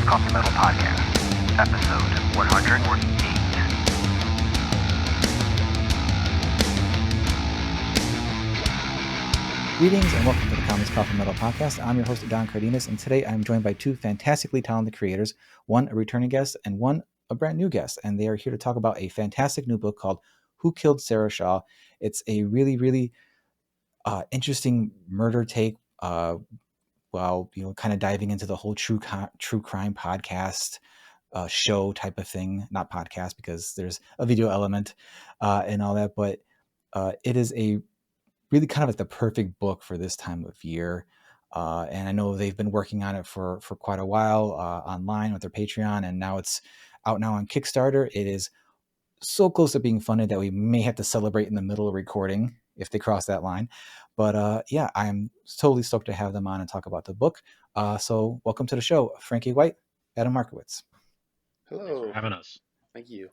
Coffee Metal Podcast, episode 108. Greetings and welcome to the Comics Coffee Metal Podcast. I'm your host, Don Cardenas, and today I'm joined by two fantastically talented creators, one a returning guest and one a brand new guest. And they are here to talk about a fantastic new book called Who Killed Sarah Shaw? It's a really interesting murder take, while kind of diving into the whole true crime podcast show type of thing. Not podcast because there's a video element and all that, but it is a really kind of like the perfect book for this time of year. And I know they've been working on it for quite a while online with their Patreon, and now it's out now on Kickstarter. It is so close to being funded that we may have to celebrate in the middle of recording if they cross that line. But yeah, I'm totally stoked to have them on and talk about the book. So welcome to the show, Frankee White, Adam Markewicz. Hello. Thanks for having us. Thank you.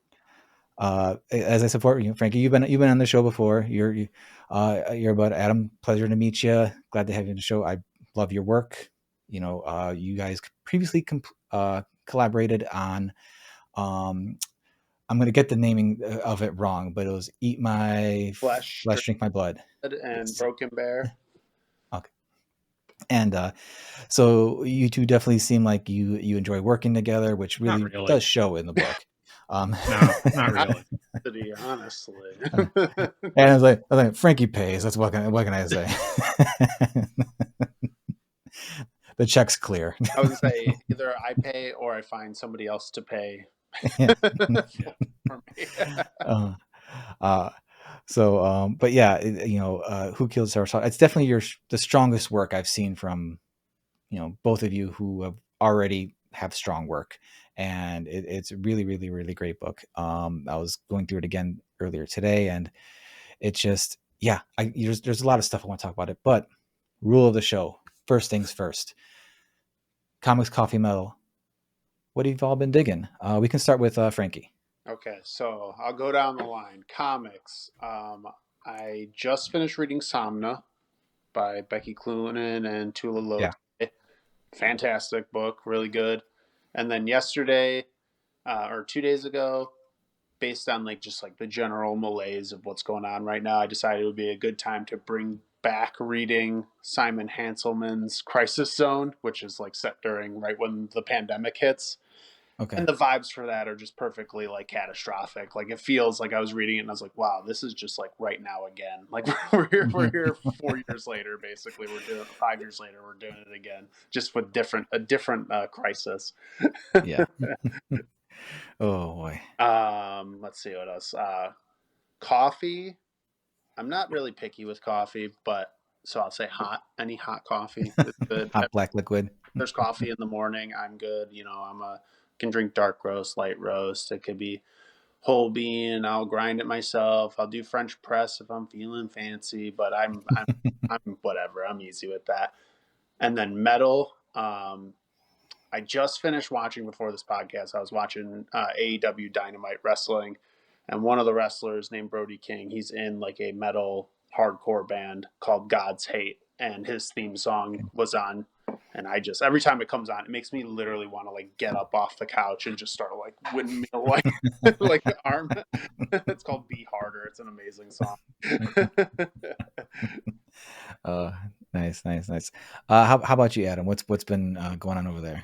As I support you, Frankee, you've been on the show before. You're about Adam. Pleasure to meet you. Glad to have you on the show. I love your work. You you guys previously collaborated on. I'm going to get the naming of it wrong, but it was Eat My Flesh, Drink My Blood. And Yes. Broken Bear. Okay. And so you two definitely seem like you enjoy working together, which really does show in the book. No, not really. Honestly. And I was like, Frankee pays. That's what can I say? The check's clear. I would say either I pay or I find somebody else to pay. For me. But yeah, Who Killed Sarah Shaw? It's definitely the strongest work I've seen from, both of you who have already have strong work, and it's a really great book. I was going through it again earlier today, and it's just, there's a lot of stuff I want to talk about it, but rule of the show, first things first. Comics, Coffee, Metal. What have you all been digging? We can start with Frankee. Okay, so I'll go down the line. Comics. I just finished reading Somna by Becky Cloonan and Tula Lote. Yeah. Fantastic book, really good. And then yesterday, or 2 days ago, based on just the general malaise of what's going on right now, I decided it would be a good time to bring back reading Simon Hanselman's Crisis Zone, which is set during right when the pandemic hits. Okay. And the vibes for that are just perfectly catastrophic. It feels like I was reading it and I was like, wow, this is just right now again. We're here 4 years later, basically. 5 years later, we're doing it again, just with a different crisis. Yeah. Oh boy. Let's see what else. Coffee. I'm not really picky with coffee, so I'll say hot. Any hot coffee is good. Hot black liquid. There's coffee in the morning, I'm good. Can drink dark roast, light roast. It could be whole bean. I'll grind it myself. I'll do French press if I'm feeling fancy, but I'm whatever. I'm easy with that. And then metal. I just finished watching before this podcast. I was watching AEW Dynamite Wrestling, and one of the wrestlers named Brody King, he's in a metal hardcore band called God's Hate, and his theme song was on. And every time it comes on, it makes me literally want to get up off the couch and just start windmill the arm. It's called Be Harder. It's an amazing song. Nice. How about you, Adam? What's been going on over there?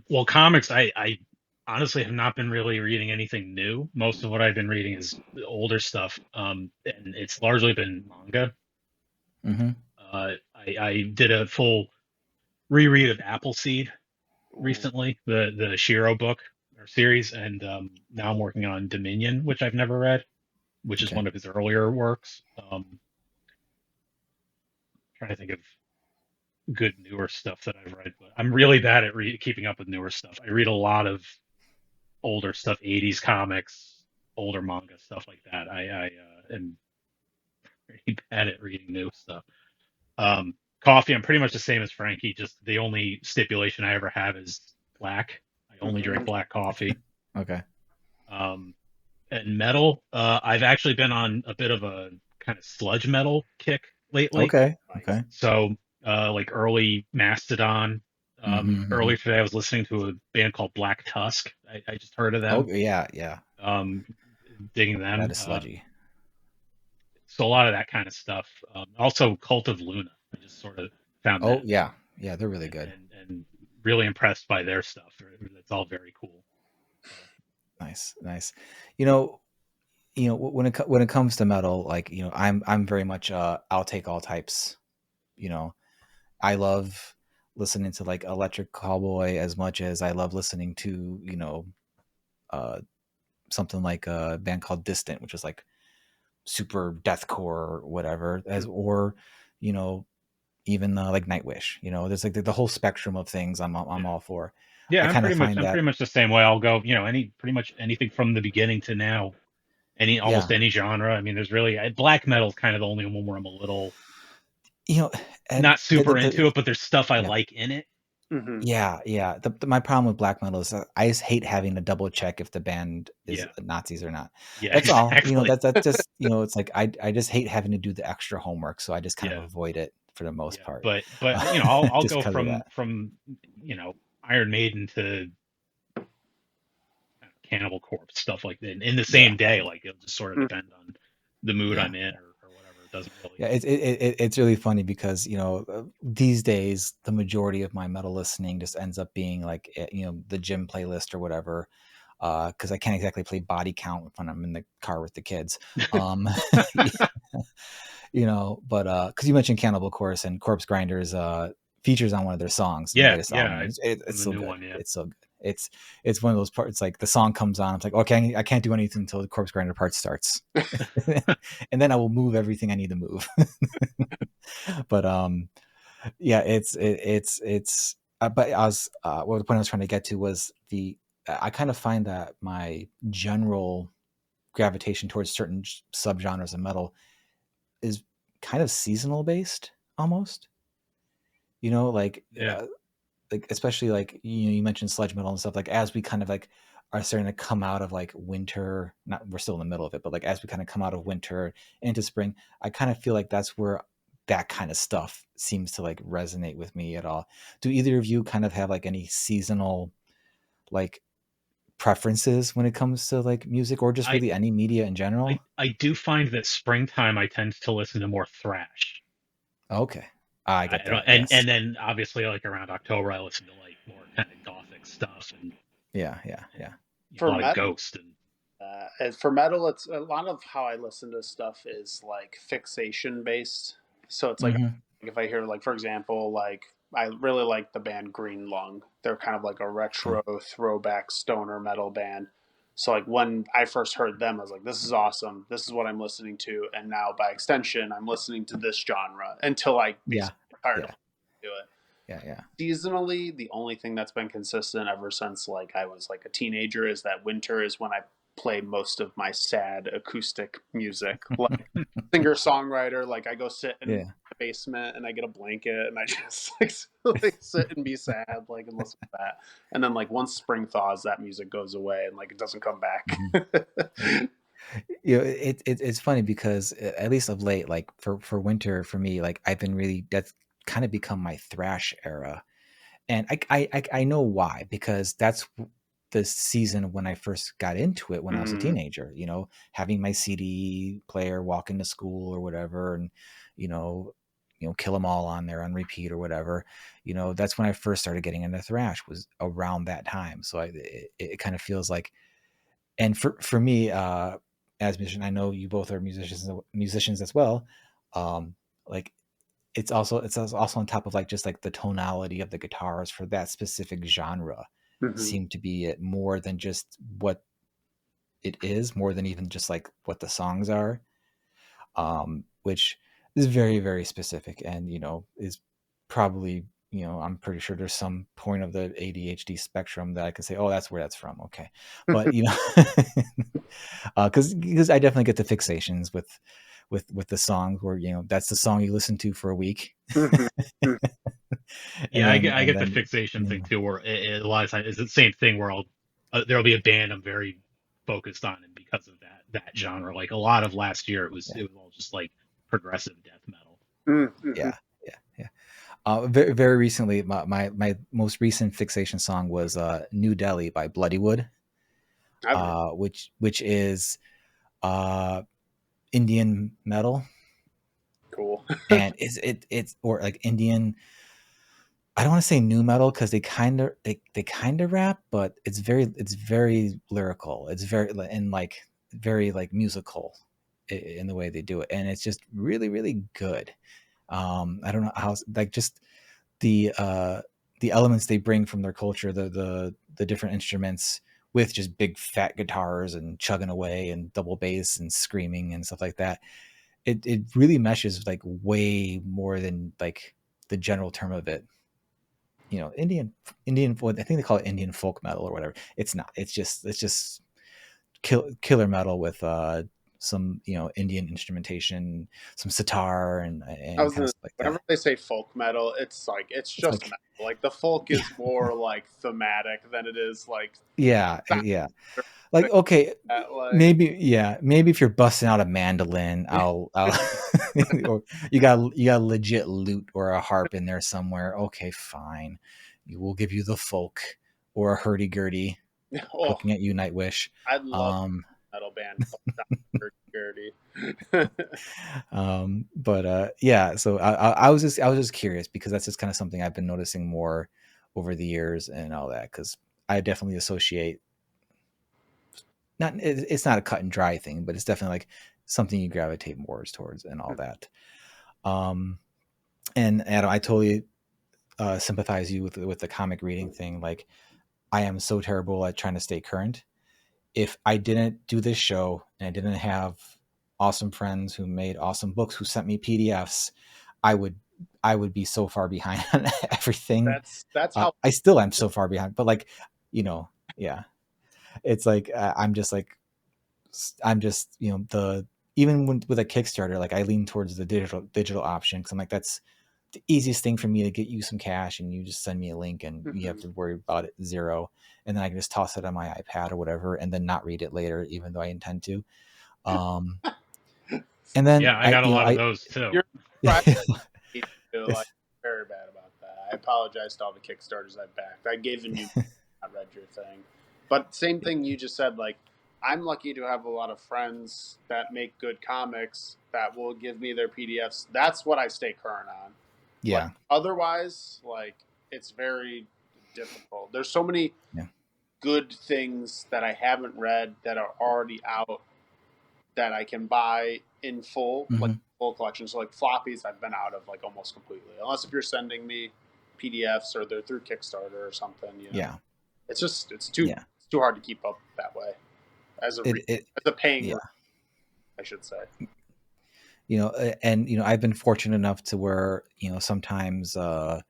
Well, comics, I honestly have not been really reading anything new. Most of what I've been reading is older stuff, and it's largely been manga. Mm-hmm. I did a full reread of Appleseed recently, the Shiro book or series, and now I'm working on Dominion, which I've never read, which is one of his earlier works. Trying to think of good newer stuff that I've read, but I'm really bad at keeping up with newer stuff. I read a lot of older stuff, 80s comics, older manga, stuff like that. I am pretty bad at reading new stuff. Coffee, I'm pretty much the same as Frankee. Just the only stipulation I ever have is black. I only drink black coffee. Okay. And metal, I've actually been on a bit of a kind of sludge metal kick lately. Okay. So like early Mastodon, Earlier today, I was listening to a band called Black Tusk. I just heard of Oh them. yeah. Um, Digging That them. is sludgy. So a lot of that kind of stuff. Also, Cult of Luna. I just sort of found Oh that yeah. Yeah, they're really good. and really impressed by their stuff. It's all very cool. So Nice. You know, when it comes to metal, like, I'm very much I'll take all types. You know, I love listening to like Electric Cowboy as much as I love listening to, uh something like a band called Distant, which is like super deathcore or whatever, or you know even like Nightwish. There's like the whole spectrum of things I'm all for. yeah, I kind of find I'm that, pretty much the same way. I'll go, pretty much anything from the beginning to now, yeah, almost any genre. I mean, there's really black metal's kind of the only one where I'm a little you know, and not super into it, but there's stuff I yeah, like in it. Mm-hmm. yeah. My problem with black metal is that I just hate having to double check if the band is Yeah, Nazis or not. yeah, That's all. exactly. That's just, it's like I just hate having to do the extra homework, so I just kind of Yeah, avoid it for the most yeah, part, but I'll just go because of that. from Iron Maiden to Cannibal Corpse stuff like that in the Yeah, same day. Like it'll just sort of depend on the mood yeah. I'm in or whatever. It doesn't really. Yeah, it's really funny because these days the majority of my metal listening just ends up being like the gym playlist or whatever, because I can't exactly play body count when I'm in the car with the kids, um, but because you mentioned Cannibal Corpse and Corpse Grinders features on one of their songs in the latest album. It's The so new good. one, yeah. It's so good. It's one of those parts. Like the song comes on, it's like, okay, I can't do anything until the Corpse Grinder part starts, and then I will move everything I need to move. But yeah, it's. But I was what the point I was trying to get to was I kind of find that my general gravitation towards certain subgenres of metal is kind of seasonal based almost. Like Yeah, like especially like you mentioned sludge metal and stuff, like as we kind of like are starting to come out of like winter, not we're still in the middle of it, but like as we kind of come out of winter into spring, I kind of feel like that's where that kind of stuff seems to like resonate with me at all. Do either of you kind of have like any seasonal like preferences when it comes to like music or just I really any media in general? I do find that springtime I tend to listen to more thrash. Okay, I I get don't, that. Yes. and then obviously like around October I listen to like more kind of gothic stuff Yeah. and a For lot of metal, Ghost and it's a lot of how I listen to stuff is like fixation based. So it's like Hmm. if I hear like for example like I really like the band Green Lung. They're kind of like a retro throwback stoner metal band. So like when I first heard them, I was like, "This is awesome. This is what I'm listening to." And now by extension, I'm listening to this genre until I Yeah. basically get tired of Yeah. do it. Yeah. Seasonally, the only thing that's been consistent ever since like I was like a teenager is that winter is when I play most of my sad acoustic music. Like singer songwriter, like I go sit in Yeah. the basement and I get a blanket and I just like sit and be sad, like and listen to that. And then like once spring thaws, that music goes away and like it doesn't come back. Mhm. It's funny because at least of late, like for winter for me, like I've been really that's kind of become my thrash era, and I know why, because that's the season when I first got into it when I was a Mm, teenager. Having my CD player, walking to school or whatever, and you know Kill 'Em All on there on repeat or whatever. That's when I first started getting into thrash, was around that time. So it kind of feels like, and for me, as a musician, I know you both are musicians as well. Like it's also on top of like just like the tonality of the guitars for that specific genre mhm. seem to be it more than just what it is, more than even just like what the songs are, which is very, very specific, and is probably, I'm pretty sure there's some point of the ADHD spectrum that I can say, oh, that's where that's from. Okay. But because I definitely get the fixations with the songs where that's the song you listen to for a week. Mhm. Mhm. and yeah, then I and get the then fixation thing too, where a lot of times it's the same thing where I'll there'll be a band I'm very focused on, and because of that genre, like a lot of last year, yeah it was all just like progressive death metal. Mhm. yeah yeah yeah Very, very recently, my most recent fixation song was "New Delhi" by Bloodywood, I've which is Indian metal, cool. and it's or like Indian. I don't want to say new metal because they kind of rap, but it's very lyrical. It's very and like very like musical in the way they do it, and it's just really really good. I don't know how like just the uh the elements they bring from their culture, the different instruments with just big fat guitars and chugging away and double bass and screaming and stuff like that. It really meshes like way more than like the general term of it. You know, Indian, I think they call it Indian folk metal or whatever. It's not. It's just killer metal with some Indian instrumentation, some sitar I and was kind of gonna, stuff like whenever that. they say folk metal, it's like it's It's just like metal. Like the folk is more like thematic than it is like yeah, sound yeah. or Like things okay, like that. Like maybe if you're busting out a mandolin, I'll or you got legit lute or a harp in there somewhere. Okay, fine. We'll give you the folk or a hurdy-gurdy. oh, Looking at you, Nightwish. I'd love Um, a metal band called Don Dirty. but yeah, so I was just curious because that's just kind of something I've been noticing more over the years and all that because I definitely associate it's not a cut and dry thing, but it's definitely like something you gravitate more towards and all that. Um, and Adam, I totally sympathize you with the comic reading thing. Like, I am so terrible at trying to stay current. If I didn't do this show and I didn't have awesome friends who made awesome books who sent me PDFs, I would I would be so far behind on everything. That's how I still am so far behind, but like, yeah, it's like I'm just the even with a Kickstarter, like I lean towards the digital option because I'm like that's the easiest thing for me to get you some cash and you just send me a link and you have Mhm. to worry about it zero, and then I can just toss it on my iPad or whatever and then not read it later even though I intend to. Um, and then Yeah, I got a lot of those too. You're right. Like it's, very bad about that. I apologize to all the Kickstarters I backed. I gave a new I read your thing. But same thing you just said, like I'm lucky to have a lot of friends that make good comics that will give me their PDFs. That's what I stay current on. Like yeah, otherwise, like it's very difficult. There's so many yeah, good things that I haven't read that are already out that I can buy in full, like hmm, full collection. So like floppies, I've been out of like almost completely, unless if you're sending me PDFs or they're through Kickstarter or something. yeah, It's just yeah. it's too hard to keep up that way It as a paying, yeah. I should say. And I've been fortunate enough to where sometimes a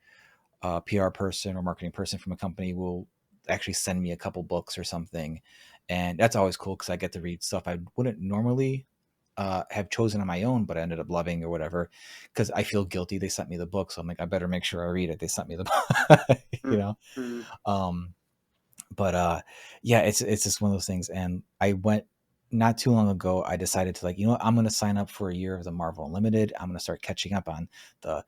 PR person or marketing person from a company will actually send me a couple books or something, and that's always cool because I get to read stuff I wouldn't normally have chosen on my own, but I ended up loving or whatever because I feel guilty they sent me the book, so I'm like I better make sure I read it. They sent me the book, you know. Mm-hmm. Um, but yeah, it's just one of those things. And I went not too long ago. I decided to like, I'm going to sign up for a year of the Marvel Unlimited. I'm going to start catching up on the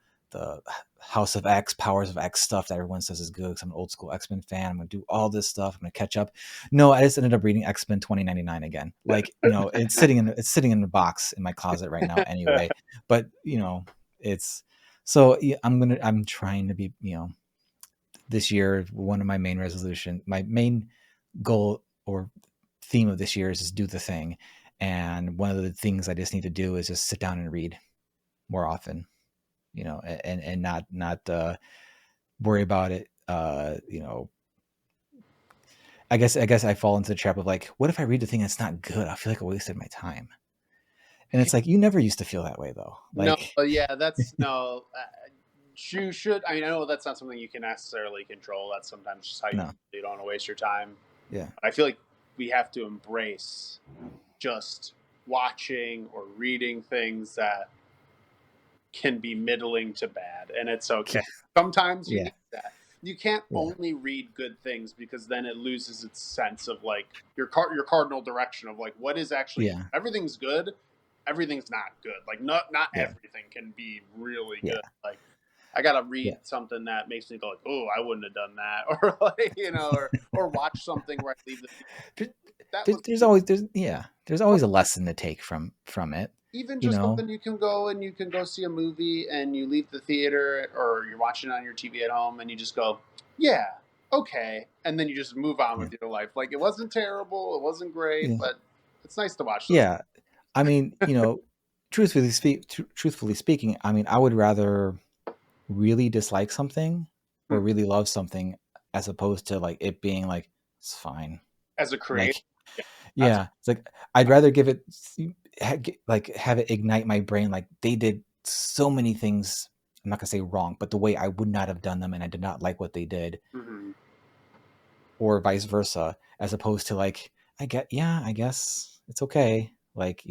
House of X, Powers of X stuff that everyone says is good. Because I'm an old school X-Men fan. I'm going to do all this stuff. I'm going to catch up. No, I just ended up reading X-Men 2099 again. Like, it's sitting in the box in my closet right now anyway. But it's so yeah, I'm trying to be this year, one of my main goal or theme of this year is just do the thing. And one of the things I just need to do is just sit down and read more often, and not worry about it. I guess I fall into the trap of like, what if I read the thing that's not good? I feel like I wasted my time. And it's like, you never used to feel that way though. No, Like, yeah, that's no. You should. I mean, I know that's not something you can necessarily control. That's sometimes just how no, you don't want to waste your time. yeah, I feel like we have to embrace just watching or reading things that can be middling to bad, and it's okay. Sometimes you yeah, need that. You can't yeah, only read good things because then it loses its sense of like your cardinal direction of like what is actually yeah, everything's good, everything's not good. Like not yeah, everything can be really yeah. good. Like I gotta read Yeah. something that makes me go like, oh, I wouldn't have done that, or like, or watch something where I leave the theater. That was There's always a lesson to take from it. even You just know, something you can go see a movie and you leave the theater or you're watching it on your TV at home and you just go, yeah, okay, and then you just move on yeah, with your life. Like it wasn't terrible, it wasn't great, yeah, but it's nice to watch those. yeah. I mean, truthfully speaking, I mean, I would rather really dislike something or Hmm. really love something as opposed to like it being like it's fine. As a creator, Like, yeah, that's yeah, it's like I'd rather give it like have it ignite my brain. Like they did so many things. I'm not gonna say wrong, but the way I would not have done them, and I did not like what they did, mm-hmm. or vice versa, as opposed to like I guess it's okay. Like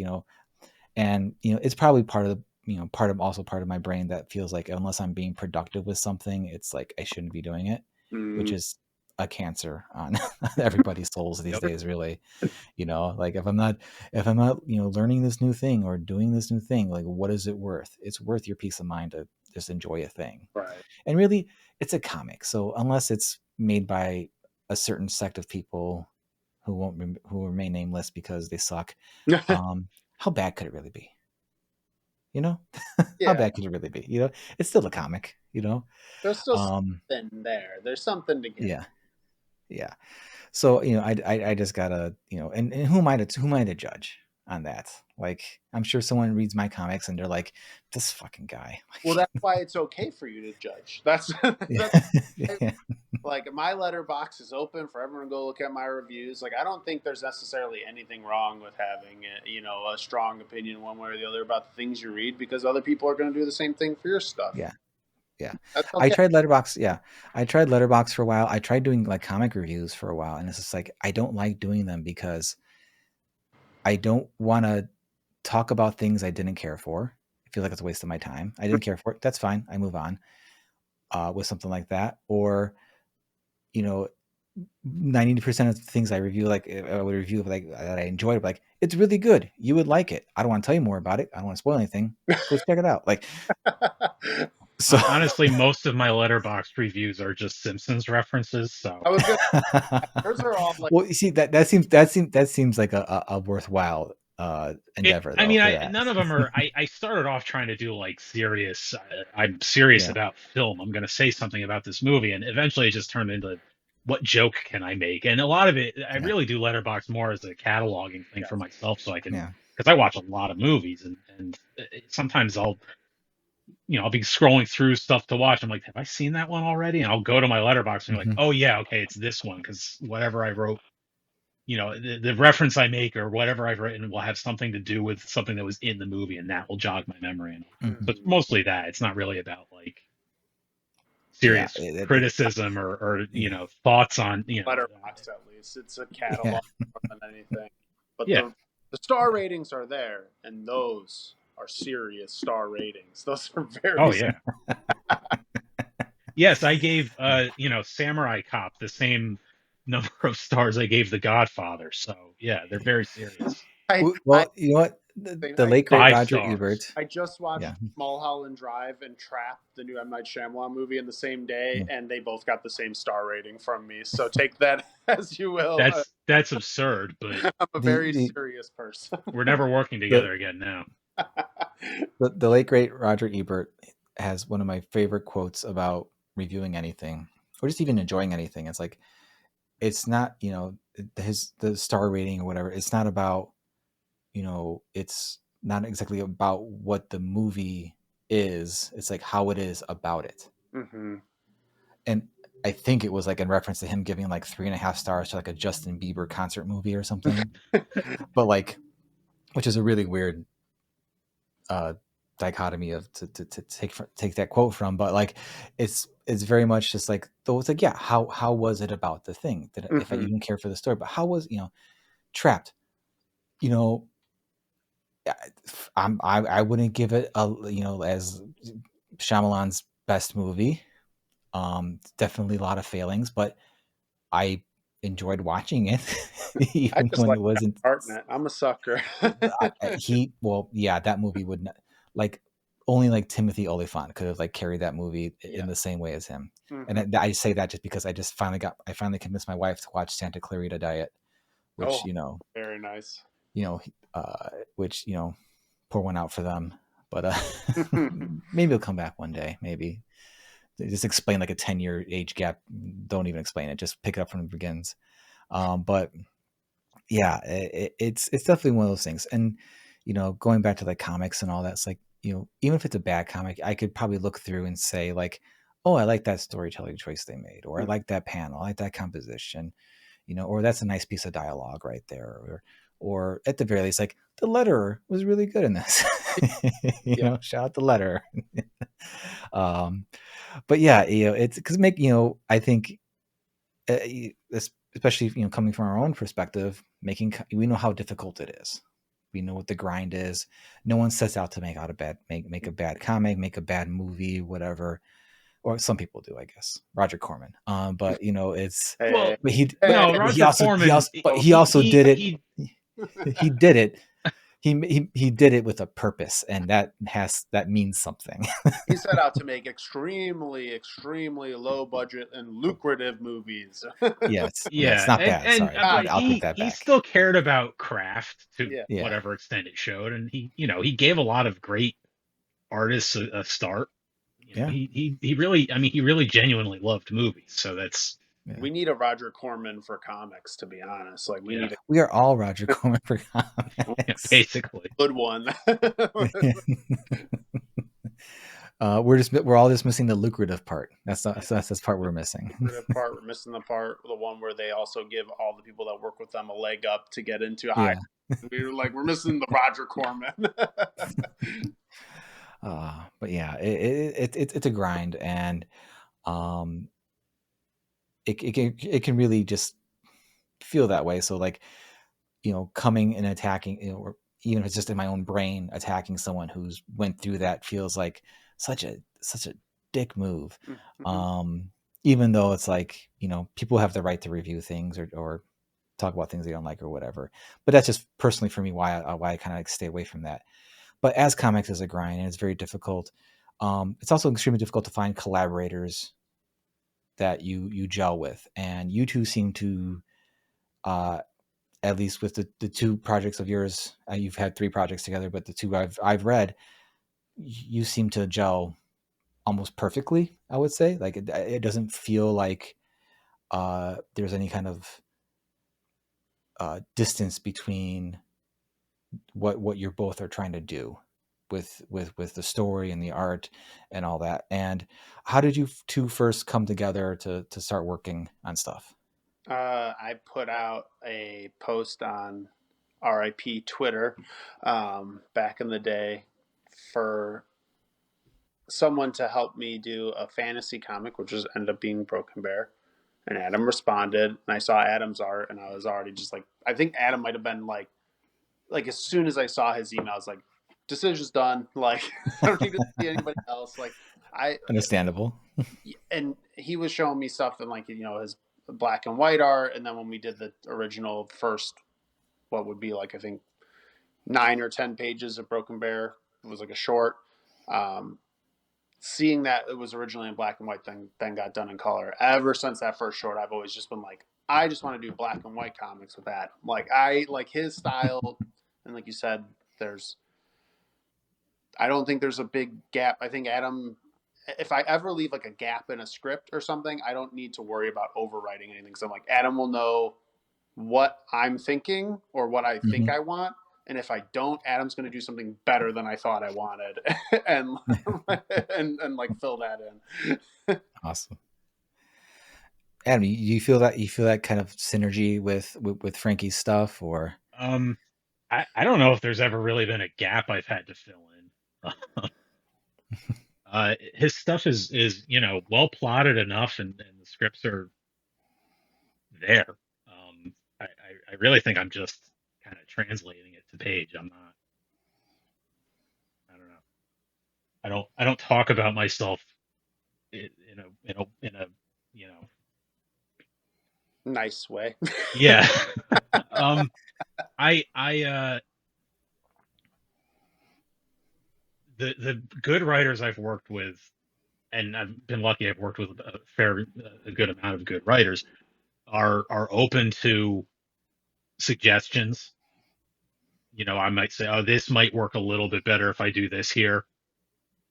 and it's probably part of the part of my brain that feels like unless I'm being productive with something, it's like I shouldn't be doing it, which Mm, is a cancer on everybody's souls these Yep. days, really. Like if I'm not learning this new thing or doing this new thing, like what is it worth? It's worth your peace of mind to just enjoy a thing. right. And really, it's a comic, so unless it's made by a certain sect of people who remain nameless because they suck, um how bad could it really be? you know how Yeah, bad could it really be? It's still a comic. there's still um something there. There's something to get. yeah, yeah. So I just gotta and who am I to judge on that? Like, I'm sure someone reads my comics and they're like, this fucking guy. Well, that's why it's okay for you to judge. That's Yeah. that's Yeah. like my letterbox is open for everyone to go look at my reviews. Like I don't think there's necessarily anything wrong with having a strong opinion one way or the other about the things you read because other people are going to do the same thing for your stuff. Yeah. Yeah. That's I okay. tried Letterbox. Yeah. I tried Letterbox for a while. I tried doing like comic reviews for a while, and it's just like I don't like doing them because I don't want to talk about things I didn't care for. I feel like it's a waste of my time. I didn't care for it. That's fine. I move on with something like that. Or, you know, 90% of the things I review, like I would review like that I enjoyed, like it's really good. You would like it. I don't want to tell you more about it. I don't want to spoil anything. Go check it out. Like, so Honestly, most of my Letterboxd reviews are just Simpsons references. So I was gonna. Hers are all like well, you see that seems like a worthwhile endeavor I though mean, for that. none of them are. I started off trying to do like serious. I'm serious Yeah. about film. I'm going to say something about this movie, and eventually it just turned into what joke can I make? And a lot of it, I Yeah. really do Letterbox more as a cataloging thing for myself, so I can Yeah. because I watch a lot of movies, and sometimes I'll be scrolling through stuff to watch. I'm like, have I seen that one already? And I'll go to my Letterbox and be like, Mhm. oh yeah, okay, it's this one because whatever I wrote the reference I make or whatever I've written will have something to do with something that was in the movie, and that will jog my memory. And so it's Mhm. mostly that. It's not really about like Yeah. serious criticism or Yeah. thoughts on letterbox at least. It's a Yeah. catalog more than anything. But yeah. the star ratings are there, and those are serious star ratings. Those are very Oh yeah. Yes, I gave Samurai Cop the same number of stars I gave The Godfather. So yeah, they're very serious. I Well, you know what? The I late great Five Roger stars. Ebert. I just watched Yeah. Mulholland Drive and Trap, the new M. Night Shyamalan movie, in the same day, Yeah. and they both got the same star rating from me. So take that as you will. That's absurd, but I'm a The very the serious person. we're never working the together again now. the late great Roger Ebert has one of my favorite quotes about reviewing anything or just even enjoying anything. It's like it's not the star rating or whatever. It's not about it's not exactly about what the movie is. It's like how it is about it. Mm-hmm. And I think it was like in reference to him giving like 3.5 stars to like a Justin Bieber concert movie or something. But like, which is a really weird dichotomy of to take that quote from. But like, it's very much just like though it's like how was it about the thing that if you didn't care for the story, but how was Trapped? I wouldn't give it as Shyamalan's best movie. Definitely a lot of failings, but I enjoyed watching it, I even just when like it wasn't. Hartnett. I'm a sucker. That movie would not like only like Timothy Olyphant could have like carried that movie Yeah. in the same way as him. Mhm. And I say that just because I finally convinced my wife to watch Santa Clarita Diet, which Oh, very nice. which pour one out for them. But maybe it'll come back one day. Maybe they just explain like a 10-year age gap. Don't even explain it. Just pick it up from the begins. But yeah, it's definitely one of those things. And going back to the comics and all that, it's like even if it's a bad comic, I could probably look through and say like, oh, I like that storytelling choice they made, or I like that panel, I like that composition, or that's a nice piece of dialogue right there, or at the very least, like the letterer was really good in this. Shout out the letterer. But yeah, it's because I think especially coming from our own perspective, we know how difficult it is. We know what the grind is. No one sets out to make a bad comic, make a bad movie, whatever. Or some people do, I guess. Roger Corman. But it's Well, but he no, but Roger he also Corman. he also did it. He did it. He did it with a purpose, and that means something. He set out to make extremely, extremely low budget and lucrative movies. Yes, Yeah, it's not bad. and Sorry, but I'll take that he back. still cared about craft to Yeah. whatever extent it showed, and he gave a lot of great artists a start. He really genuinely loved movies, so that's. Yeah. We need a Roger Corman for comics, to be honest. Like we are all Roger Corman for comics. Basically. Good one. We're all just missing the lucrative part. That's the part we're missing. We're missing the one where they also give all the people that work with them a leg up to get into high. We're missing the Roger Corman. But yeah, it's a grind, and it can really just feel that way. So like, coming and attacking, or even if it's just in my own brain, attacking someone who's went through that feels like such a dick move. Mm-hmm. Even though it's like, people have the right to review things or talk about things they don't like or whatever. But that's just personally for me why I kind of like stay away from that. But as comics is a grind, and it's very difficult. It's also extremely difficult to find collaborators that you gel with, and you two seem to, at least with the two projects of yours, you've had 3 projects together, but the 2 I've read, you seem to gel almost perfectly. I would say, like it doesn't feel like there's any kind of distance between what you're both are trying to do with the story and the art and all that. And how did you two first come together to start working on stuff? I put out a post on RIP Twitter back in the day for someone to help me do a fantasy comic, which ended up being Broken Bear. And Adam responded, and I saw Adam's art, and I was already just like, I think Adam might have been like as soon as I saw his email, I was like, decision's done. Like, I don't need to see anybody else. Like, Understandable. And he was showing me stuff in like, his black and white art. And then when we did the original first, what would be like, I think 9 or 10 pages of Broken Bear, it was like a short. Seeing that it was originally in black and white, then got done in color. Ever since that first short, I've always just been like, I just want to do black and white comics with that. Like, I like his style. And like you said, I don't think there's a big gap. I think Adam, if I ever leave like a gap in a script or something, I don't need to worry about overwriting anything. So I'm like, Adam will know what I'm thinking or what I think I want. And if I don't, Adam's going to do something better than I thought I wanted, and like fill that in. Awesome. Adam, you feel that kind of synergy with Frankie's stuff, or? I don't know if there's ever really been a gap I've had to fill in. His stuff is well plotted enough, and the scripts are there. I really think I'm just kind of translating it to page. I'm not. I don't know. I don't talk about myself in a nice way. Yeah. the good writers I've worked with, and I've been lucky, I've worked with a good amount of good writers, are open to suggestions. I might say, oh, this might work a little bit better if I do this here.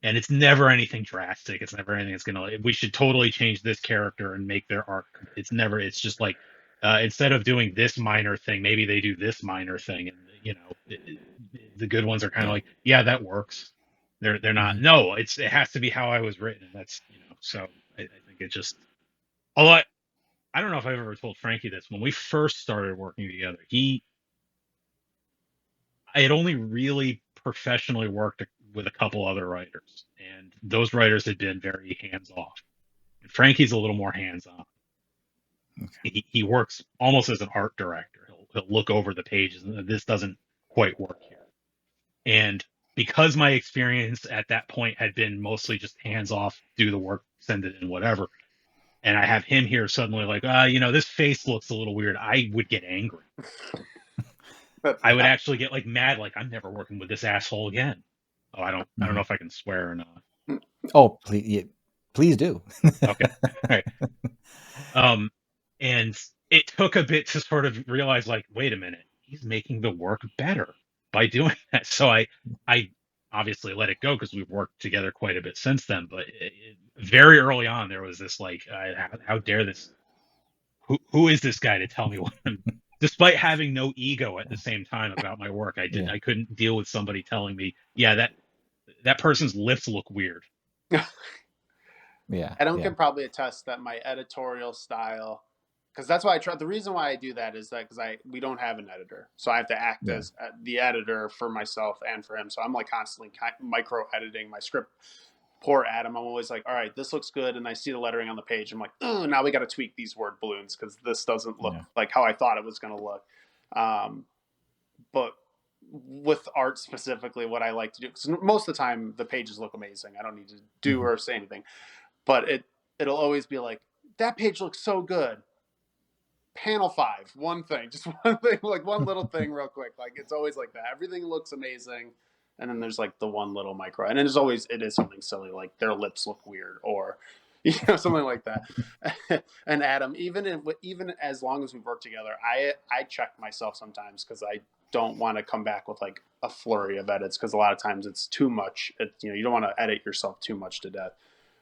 And it's never anything drastic. It's never anything that's we should totally change this character and make their arc. It's just like, instead of doing this minor thing, maybe they do this minor thing. And, the good ones are kind of like, yeah, that works. They're not, no, it has to be how I was written. And that's, so I think it just, although I don't know if I've ever told Frankie this. When we first started working together, I had only really professionally worked with a couple other writers, and those writers had been very hands off. And Frankie's a little more hands on. Okay. He works almost as an art director. He'll look over the pages, and this doesn't quite work here. And because my experience at that point had been mostly just hands off, do the work, send it in, whatever. And I have him here suddenly like, this face looks a little weird. I would get angry. I would actually get like mad, like I'm never working with this asshole again. Oh, I don't know if I can swear or not. Oh, please do. Okay, all right. And it took a bit to sort of realize, like, wait a minute, he's making the work better by doing that. So I obviously let it go because we've worked together quite a bit since then. But very early on, there was this like, how dare this? Who is this guy to tell me what I'm? Despite having no ego at the same time about my work, I couldn't deal with somebody telling me, yeah, that person's lips look weird. Yeah. Adam can probably attest that my editorial style, because that's why I try. The reason why I do that is that because we don't have an editor, so I have to act as the editor for myself and for him. So I'm like constantly micro editing my script. Poor Adam, I'm always like, all right, this looks good, and I see the lettering on the page. I'm like, oh, now we got to tweak these word balloons because this doesn't look like how I thought it was going to look. But with art specifically, what I like to do, because most of the time the pages look amazing. I don't need to do or say anything, but it'll always be like, that page looks so good. Panel 5, one thing, just one thing, like one little thing real quick. Like it's always like that. Everything looks amazing. And then there's like the one little micro, and it is something silly, like their lips look weird, or something like that. And Adam, even as long as we've worked together, I check myself sometimes because I don't want to come back with like a flurry of edits because a lot of times it's too much. You don't want to edit yourself too much to death.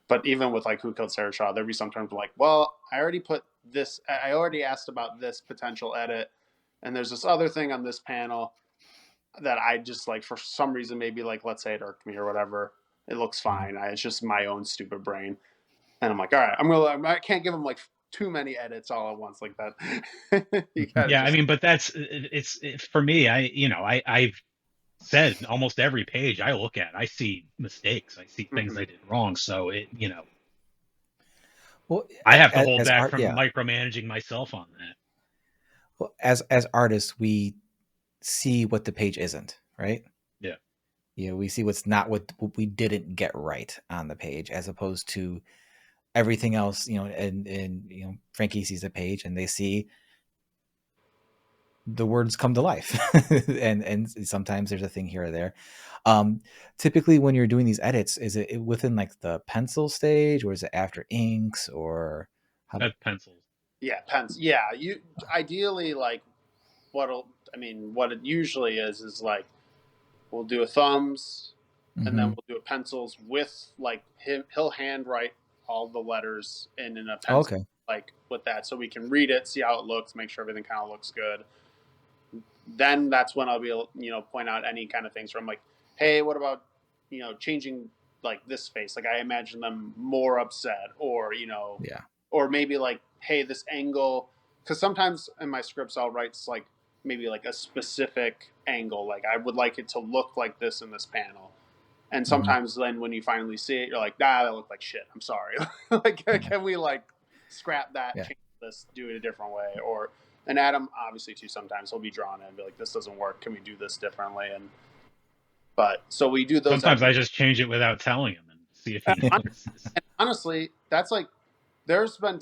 But even with like Who Killed Sarah Shaw, there'd be sometimes like, well, I already asked about this potential edit, and there's this other thing on this panel that I just like for some reason, maybe like, let's say it irked me or whatever. It looks fine. It's just my own stupid brain. And I'm like, all right, I can't give them like too many edits all at once like that. But it's for me, I've said almost every page I look at, I see mistakes. I see things I did wrong. So well, I have to hold back from micromanaging myself on that. Well, as artists, we see what the page isn't, right? Yeah. We see what's not what we didn't get right on the page, as opposed to everything else. And Frankie sees a page and they see the words come to life, and sometimes there's a thing here or there. Typically, when you're doing these edits, is it within like the pencil stage, or is it after inks, or That's pencils? Yeah, pens. Yeah, you ideally like what it usually is like we'll do a thumbs and then we'll do a pencils with like he'll handwrite all the letters in a pencil like with that so we can read it, see how it looks, make sure everything kind of looks good. Then that's when I'll be able point out any kind of things where I'm like, hey, what about changing like this face, like I imagine them more upset, or or maybe like, hey, this angle, because sometimes in my scripts I'll write like maybe like a specific angle, like I would like it to look like this in this panel, and sometimes then when you finally see it, you're like, that looked like shit, I'm sorry. Like can we like scrap that, change this, do it a different way? And Adam obviously too, sometimes he'll be drawn in and be like, this doesn't work, can we do this differently? But so we do those. Sometimes I just change it without telling him and see if he notices. And honestly, that's like, there's been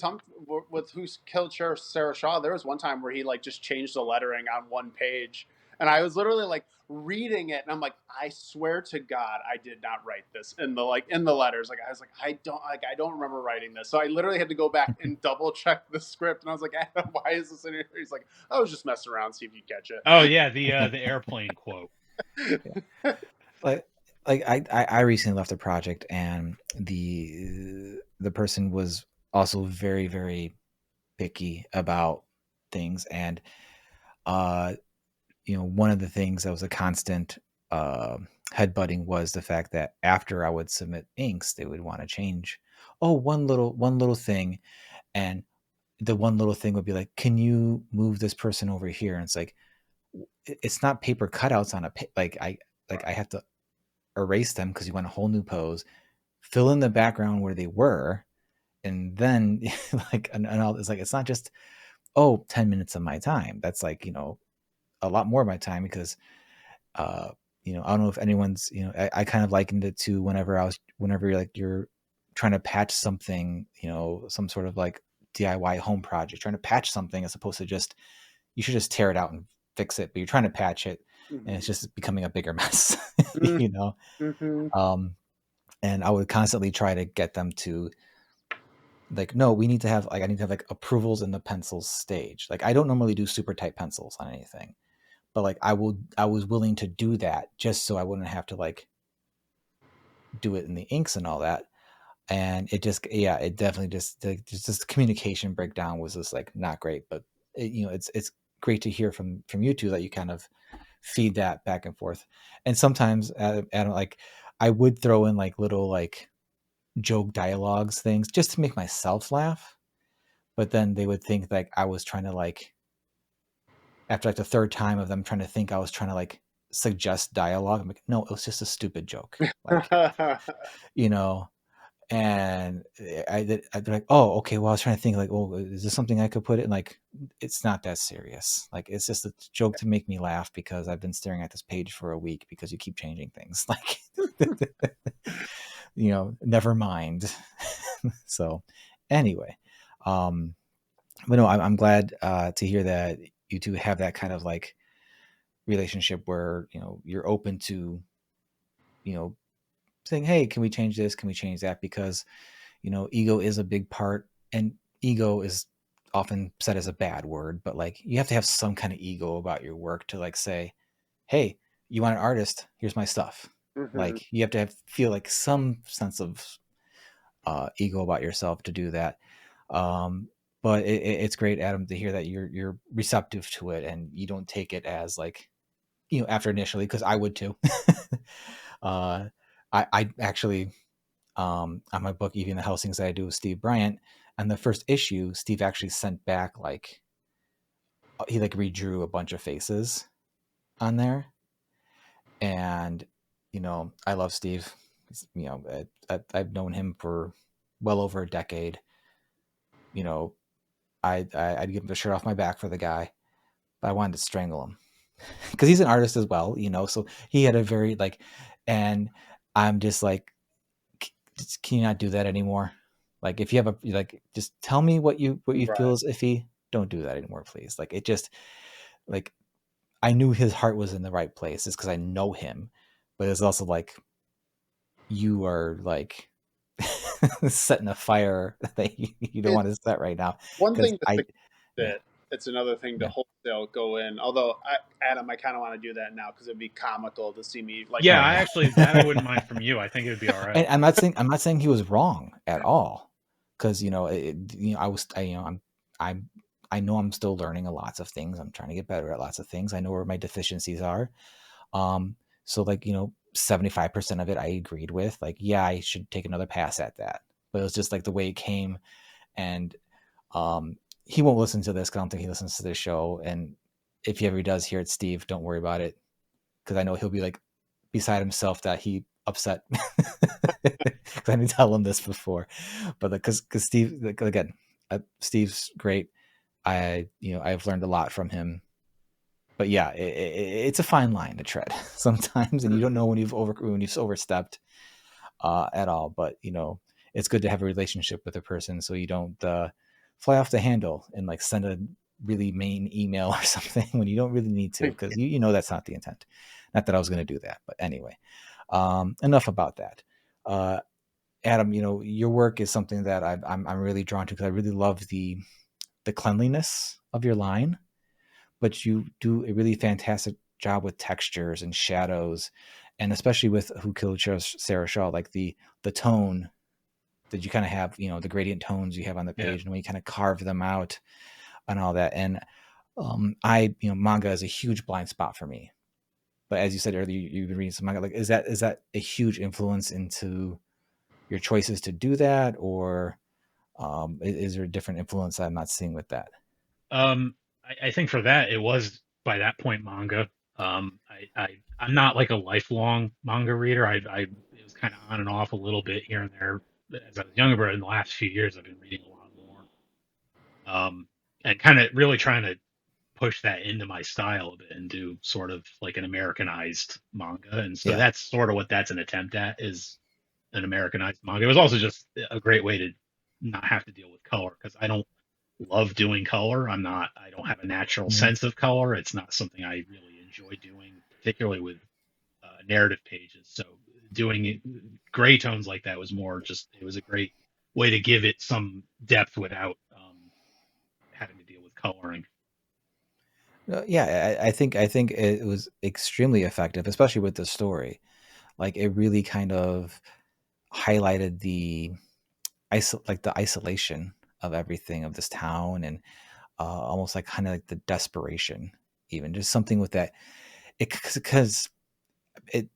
with Who Killed Sarah Shaw, there was one time where he like just changed the lettering on one page, And I was literally like reading it, and I'm like, I swear to God, I did not write this in the letters. Like I was like, I don't remember writing this. So I literally had to go back and double check the script. And I was like, Adam, why is this in here? He's like, I was just messing around, see if you catch it. Oh yeah, the airplane quote. like I recently left a project, and the person was also very, very picky about things, and one of the things that was a constant headbutting was the fact that after I would submit inks, they would want to change one little thing, and the one little thing would be like, can you move this person over here? And it's like, it's not paper cutouts on I have to erase them because you want a whole new pose, fill in the background where they were, and then and all, it's like, it's not just 10 minutes of my time. That's like, a lot more of my time, because I don't know if anyone's, I kind of likened it to whenever you're trying to patch something, some sort of like DIY home project, trying to patch something, as opposed to you should just tear it out and fix it, but you're trying to patch it, and it's just becoming a bigger mess, Mm-hmm. And I would constantly try to get them to like, no, we need to have I need to have like approvals in the pencils stage. Like, I don't normally do super tight pencils on anything, but like I was willing to do that just so I wouldn't have to like do it in the inks and all that. And it definitely just the communication breakdown was just like not great. But it's great to hear from you two that you kind of feed that back and forth. And sometimes Adam, like, I would throw in like little like joke dialogues things just to make myself laugh, but then they would think like I was trying to like, after like the third time of them trying to think I was trying to like suggest dialogue, I'm like, no, it was just a stupid joke, like, and I'd be like, oh, okay, well, I was trying to think like, oh, is this something I could put it in? Like, it's not that serious. Like, it's just a joke to make me laugh because I've been staring at this page for a week because you keep changing things. Like, never mind. So anyway, but no, I'm glad to hear that you two have that kind of like relationship where, you're open to, saying, hey, can we change this? Can we change that? Because, ego is a big part, and ego is often said as a bad word, but like, you have to have some kind of ego about your work to like say, hey, you want an artist? Here's my stuff. Mm-hmm. Like, you have to feel like some sense of ego about yourself to do that. But it's great, Adam, to hear that you're receptive to it and you don't take it as like, after initially, because I would too. I actually, on my book, Even the House Things That I Do with Steve Bryant, and the first issue, Steve actually sent back like, he like redrew a bunch of faces on there. And, I love Steve. I've known him for well over a decade. I'd give him the shirt off my back for the guy, but I wanted to strangle him because he's an artist as well, so he had a very like, and I'm just like, can you not do that anymore? Like, if you have just tell me what you Right. feel is iffy. Don't do that anymore, please. Like, it just, like, I knew his heart was in the right place. It's because I know him, but it's also like, you are like setting a fire that you don't want to set right now. One Because thing to I, think yeah, that it's another thing to yeah. wholesale go in. Although, Adam, I kind of want to do that now because it'd be comical to see me like. Yeah, Oh I no. actually that I wouldn't mind from you. I think it would be all right. And I'm not saying he was wrong at all, because I was I know I'm still learning lots of things. I'm trying to get better at lots of things. I know where my deficiencies are. So like, 75% of it I agreed with. Like, yeah, I should take another pass at that. But it was just like the way it came, and he won't listen to this because I don't think he listens to this show. And if he ever does hear it, Steve, don't worry about it, because I know he'll be like beside himself that he upset. Because I didn't tell him this before, but because Steve, like, again, Steve's great. I've learned a lot from him. But yeah, it's a fine line to tread sometimes, and you don't know when you've overstepped at all. But it's good to have a relationship with a person so you don't fly off the handle and like send really mean email or something when you don't really need to, because you know that's not the intent. Not that I was going to do that, but anyway, enough about that. Adam, your work is something that I'm really drawn to, because I really love the cleanliness of your line, but you do a really fantastic job with textures and shadows, and especially with Who Killed Sarah Shaw, like the tone that you kind of have, the gradient tones you have on the Yeah. page, and when you kind of carve them out and all that. And manga is a huge blind spot for me. But as you said earlier, you've been reading some manga. Like, is that a huge influence into your choices to do that, or is there a different influence I'm not seeing with that? I think for that it was by that point manga. I'm not like a lifelong manga reader. I it was kind of on and off a little bit here and there as I was younger, but in the last few years I've been reading a lot more. And kind of really trying to push that into my style a bit and do sort of like an Americanized manga. And so Yeah. that's sort of what that's an attempt at, is an Americanized manga. It was also just a great way to not have to deal with color, because I don't love doing color. I don't have a natural Mm-hmm. sense of color. It's not something I really enjoy doing, particularly with narrative pages. So doing gray tones like that was more just, it was a great way to give it some depth without having to deal with coloring. Yeah, I think it was extremely effective, especially with the story. Like, it really kind of highlighted the isolation of everything, of this town, and almost like kind of like the desperation, even just something with that. Because it,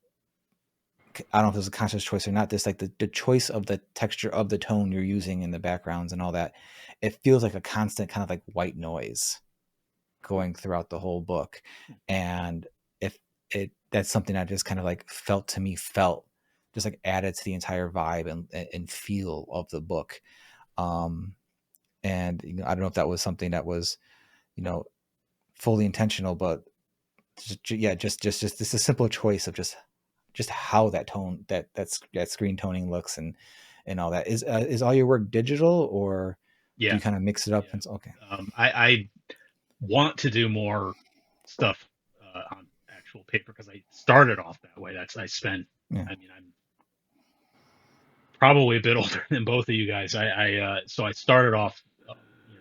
I don't know if it was a conscious choice or not. This, like, the choice of the texture of the tone you're using in the backgrounds and all that. It feels like a constant kind of like white noise going throughout the whole book, and if that's something that just kind of like felt just like added to the entire vibe and feel of the book. And I don't know if that was something that was fully intentional, but just this a simple choice of just how that tone, that screen toning looks, and all that. Is all your work digital, or do Yeah. you kind of mix it up? Yeah. And okay. I want to do more stuff on actual paper, because I started off that way. I spent, Yeah. I mean, I'm probably a bit older than both of you guys. So I started off,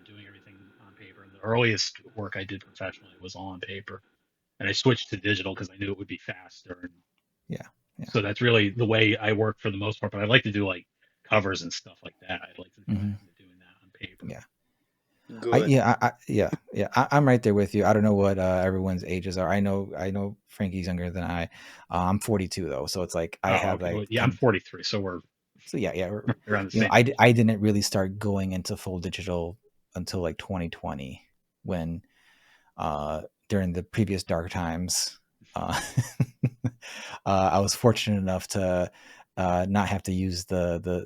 doing everything on paper, and the earliest work I did professionally was on paper, and I switched to digital because I knew it would be faster. And Yeah. Yeah. so that's really the way I work for the most part. But I like to do like covers and stuff like that. I'd like to go Mm-hmm. back into doing that on paper. Yeah. Good. I'm right there with you. I don't know what everyone's ages are. I know Frankie's younger than I. I'm 42 though, so it's like I Oh, have okay. like Well, yeah, I'm 43, so we're so yeah. around the same age. I didn't really start going into full digital until like 2020, when during the previous dark times, uh, I was fortunate enough to not have to use the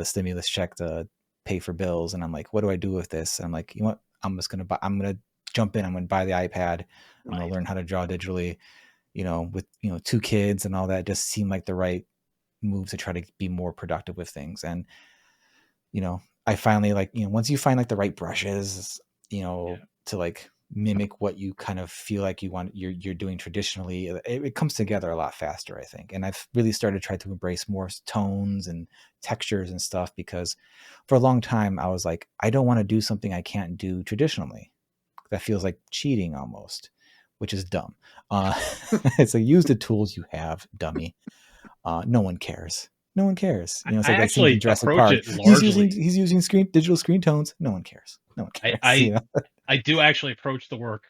stimulus check to pay for bills, and I'm like, what do I do with this? And I'm like, you know what? I'm gonna jump in. I'm gonna buy the iPad. I'm gonna Right. learn how to draw digitally. With 2 kids and all that, just seemed like the right move to try to be more productive with things. And I finally, like, once you find like the right brushes, Yeah. to like mimic what you kind of feel like you're doing traditionally, it comes together a lot faster, I think. And I've really started to try to embrace more tones and textures and stuff, because for a long time I was like, I don't want to do something I can't do traditionally. That feels like cheating almost, which is dumb. It's like, use the tools you have, dummy. No one cares. No one cares. It's I like that scene from actually Jurassic approach Park. it He's using largely. digital screen tones. No one cares. No one I, cares. I I do actually approach the work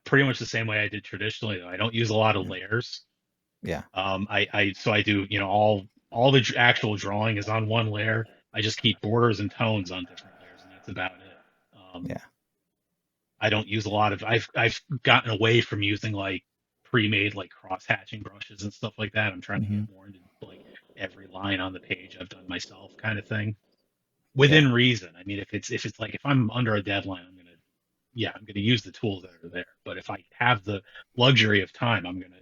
pretty much the same way I did traditionally, though. I don't use a lot of layers. Yeah. I do, all the actual drawing is on one layer. I just keep borders and tones on different layers, and that's about it. Yeah. I don't use a lot of. I've gotten away from using like pre-made like cross-hatching brushes and stuff like that. I'm trying to Mm-hmm. get more into like every line on the page I've done myself kind of thing, Yeah. within reason. I mean, if it's like, if I'm under a deadline, I'm gonna use the tools that are there. But if I have the luxury of time, I'm gonna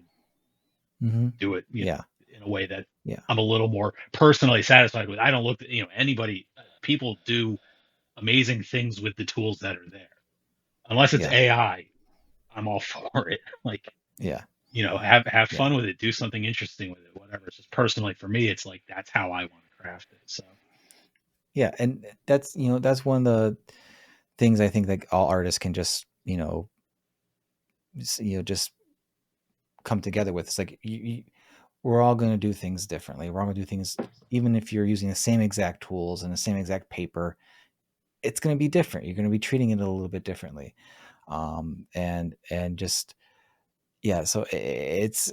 Mm-hmm. do it, Yeah. in a way that Yeah. I'm a little more personally satisfied with. I don't look at, people do amazing things with the tools that are there. Unless it's Yeah. AI, I'm all for it. Like, Yeah. have Yeah. fun with it, do something interesting with it, whatever. It's just personally for me, it's like that's how I want to craft it. So Yeah. And that's, that's one of the things I think like all artists can just, just come together with. It's like we're all going to do things differently. We're all going to do things, even if you're using the same exact tools and the same exact paper, it's going to be different. You're going to be treating it a little bit differently. And just, yeah. So it's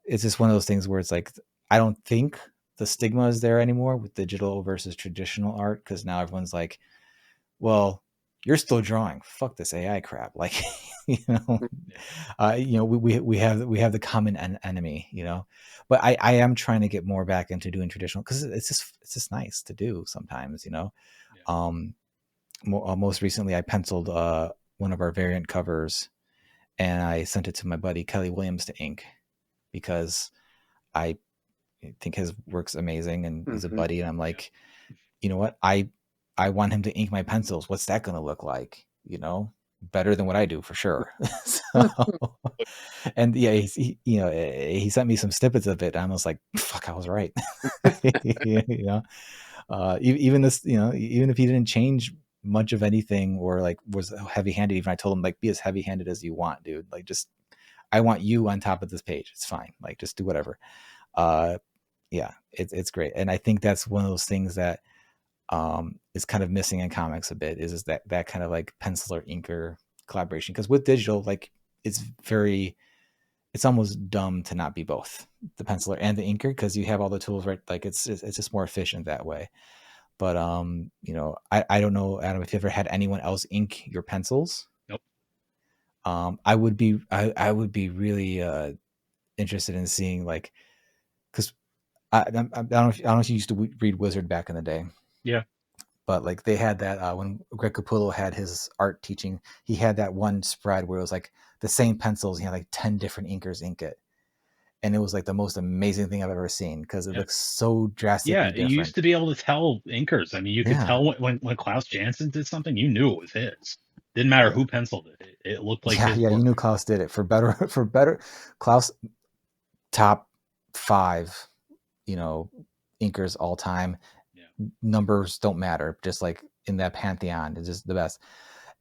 just one of those things where it's like, I don't think the stigma is there anymore with digital versus traditional art. Cause now everyone's like, well, you're still drawing. Fuck this AI crap. Like, we have the common enemy, but I am trying to get more back into doing traditional because it's just nice to do sometimes, yeah, Um, most recently I penciled one of our variant covers and I sent it to my buddy Kelly Williams to ink because I think his work's amazing and he's a Mm-hmm. buddy, and I'm like, you know what? I want him to ink my pencils. What's that going to look like? Better than what I do for sure. So, and yeah, he sent me some snippets of it. And I was like, fuck, I was right. Even this, even if he didn't change much of anything or like was heavy handed, even I told him like, be as heavy handed as you want, dude. Like, just, I want you on top of this page. It's fine. Like, just do whatever. Uh, yeah, it's great. And I think that's one of those things that is kind of missing in comics a bit is that kind of like pencil or inker collaboration. Because with digital, like it's almost dumb to not be both the penciler and the inker because you have all the tools, right? Like it's just more efficient that way. But I don't know, Adam, if you ever had anyone else ink your pencils. nope. I would be really interested in seeing like because I don't know if you used to read Wizard back in the day. Yeah, But like they had that when Greg Capullo had his art teaching, he had that one spread where it was like the same pencils. He had like 10 different inkers ink it, and it was like the most amazing thing I've ever seen because it yeah, looks so yeah. drastically You used different. to be able to tell inkers. I mean, you could Yeah, tell when Klaus Janson did something, you knew it was his. Didn't matter yeah, who penciled it. It looked like yeah, his yeah. You knew work. Klaus did it for better, for better. Klaus top 5, inkers all time. Yeah, Numbers don't matter. Just like in that pantheon, it's just the best.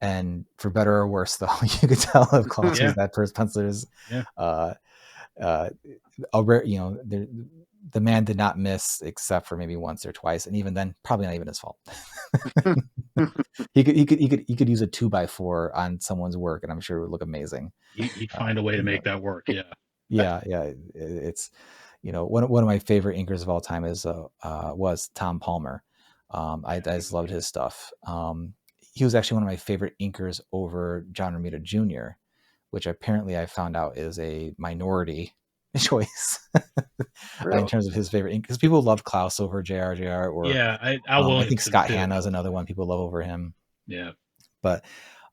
And for better or worse, though, you could tell if Klaus was yeah, that first penciler's yeah. uh, uh, a rare, the man did not miss except for maybe once or twice, and even then, probably not even his fault. He could use a 2x4 on someone's work, and I'm sure it would look amazing. He'd Uh, find a way to you know, make that work. Yeah, yeah. It's one of my favorite inkers of all time was Tom Palmer. I yeah. He just was loved good. his stuff. He was actually one of my favorite inkers over John Romita Jr., which apparently I found out is a minority choice in Really? terms of his favorite ink. Because people loved Klaus over JRJR, or Yeah, Al I think Williamson Scott too. Hanna is another one people love over him. Yeah, But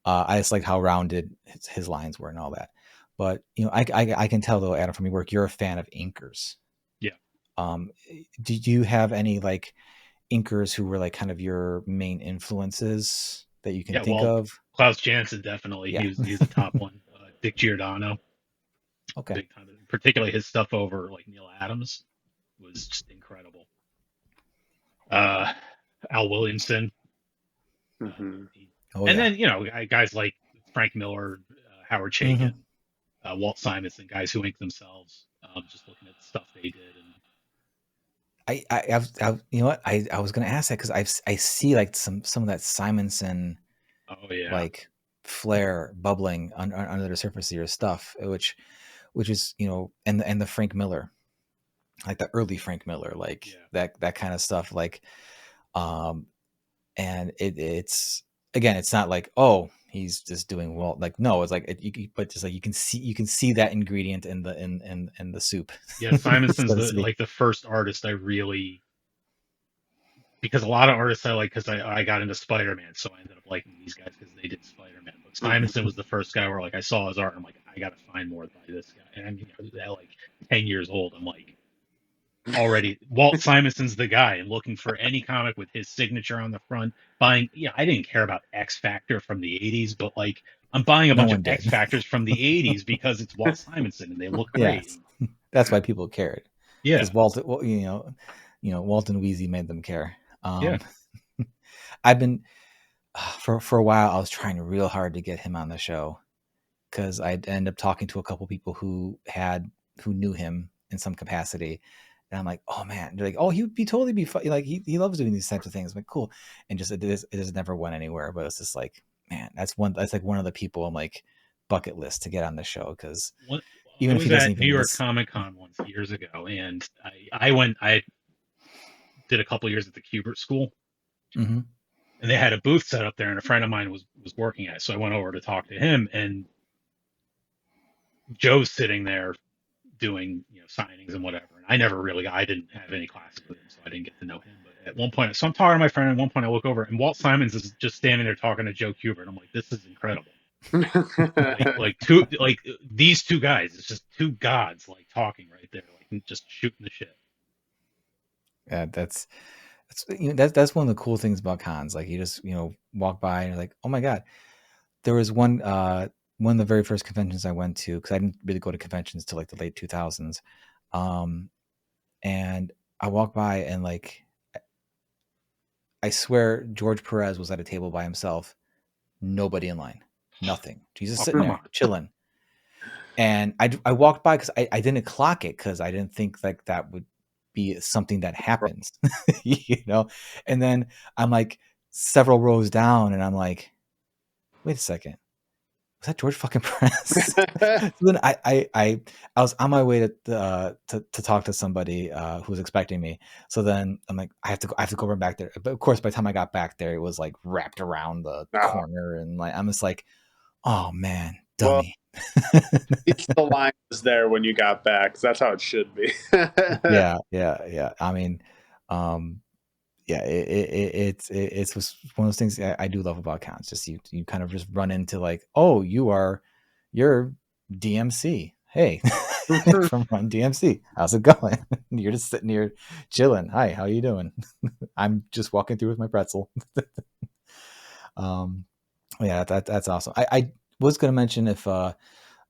I just liked how rounded his lines were and all that. But I can tell though, Adam, from your work, you're a fan of inkers. yeah, Um, do you have any like inkers who were like kind of your main influences that you can yeah. think Well, of? Klaus Janson definitely. Yeah. He was a top one. Dick Giordano, Okay. big time. Particularly his stuff over like Neil Adams was just incredible. Uh, Al Williamson, Mm-hmm. he, Oh and yeah. then guys like Frank Miller, Howard Mm-hmm. Chaykin, Walt Simonson, guys who ink themselves. Just looking at the stuff they did, and I've you know what I was gonna ask that because I see like some of that Simonson oh yeah, like flair bubbling under the surface of your stuff, which is and the Frank Miller, like the early Frank Miller, like yeah, that kind of stuff, like um and it's again, it's not like, oh, he's just doing well, like no, it's like but just like you can see that ingredient in the soup, yeah. Simonson's so to speak. the first artist I really, because a lot of artists I like because I got into Spider-Man, so I ended up liking these guys because they did Spider-Man. But Mm-hmm. Simonson was the first guy where like I saw his art and I'm like, I gotta find more by this guy. And I mean, at like 10 years old, I'm like already Walt Simonson's the guy and looking for any comic with his signature on the front. Buying, I didn't care about X Factor from the 80s, but like I'm buying a No bunch of one did. X Factors from the '80s because it's Walt Simonson and they look great. Yes, that's why people cared, Yeah, because Walt, Walt and Weezy made them care. yeah. I've been for a while. I was trying real hard to get him on the show because I'd end up talking to a couple people who knew him in some capacity, and I'm like, oh man, they're like, oh, he'd be totally be fun. Like he loves doing these types of things. I'm like, cool, and just it just never went anywhere. But it's just like, man, that's like one of the people on like bucket list to get on the show, because I even if he was doesn't at New even York listen. Comic Con once years ago, and I did a couple years at the Kubert School, Mm-hmm. and they had a booth set up there, and a friend of mine was working at it, so I went over to talk to him, and Joe's sitting there doing signings and whatever. And I didn't have any classes with him, so I didn't get to know him. But at one point, so I'm talking to my friend. At one point, I look over and Walt Simons is just standing there talking to Joe Kubert. I'm like, this is incredible. These two guys, it's just two gods like talking right there, like just shooting the shit. Yeah, that's one of the cool things about cons. Like you just walk by and you're like, oh my god. There was one of the very first conventions I went to, because I didn't really go to conventions till like the late 2000s, and I walked by and like I swear George Perez was at a table by himself, nobody in line, nothing. He's just sitting Come there on. chilling. And I walked by because I didn't clock it, because I didn't think like that would be something that happens, And then I'm like several rows down, and I'm like, wait a second, was that George fucking Perez? So then I was on my way to talk to somebody who was expecting me. So then I'm like, I have to go run back there. But of course, by the time I got back there, it was like wrapped around the corner, and like I'm just like, oh man, Well, dummy. at least the line was there when you got back. 'Cause that's how it should be. Yeah. I mean, yeah, it's one of those things I do love about cons. Just you kind of just run into like, oh, you're DMC. Hey, from Run DMC. How's it going? You're just sitting here chilling. Hi, how you doing? I'm just walking through with my pretzel. Yeah, that's awesome. I was going to mention if Joe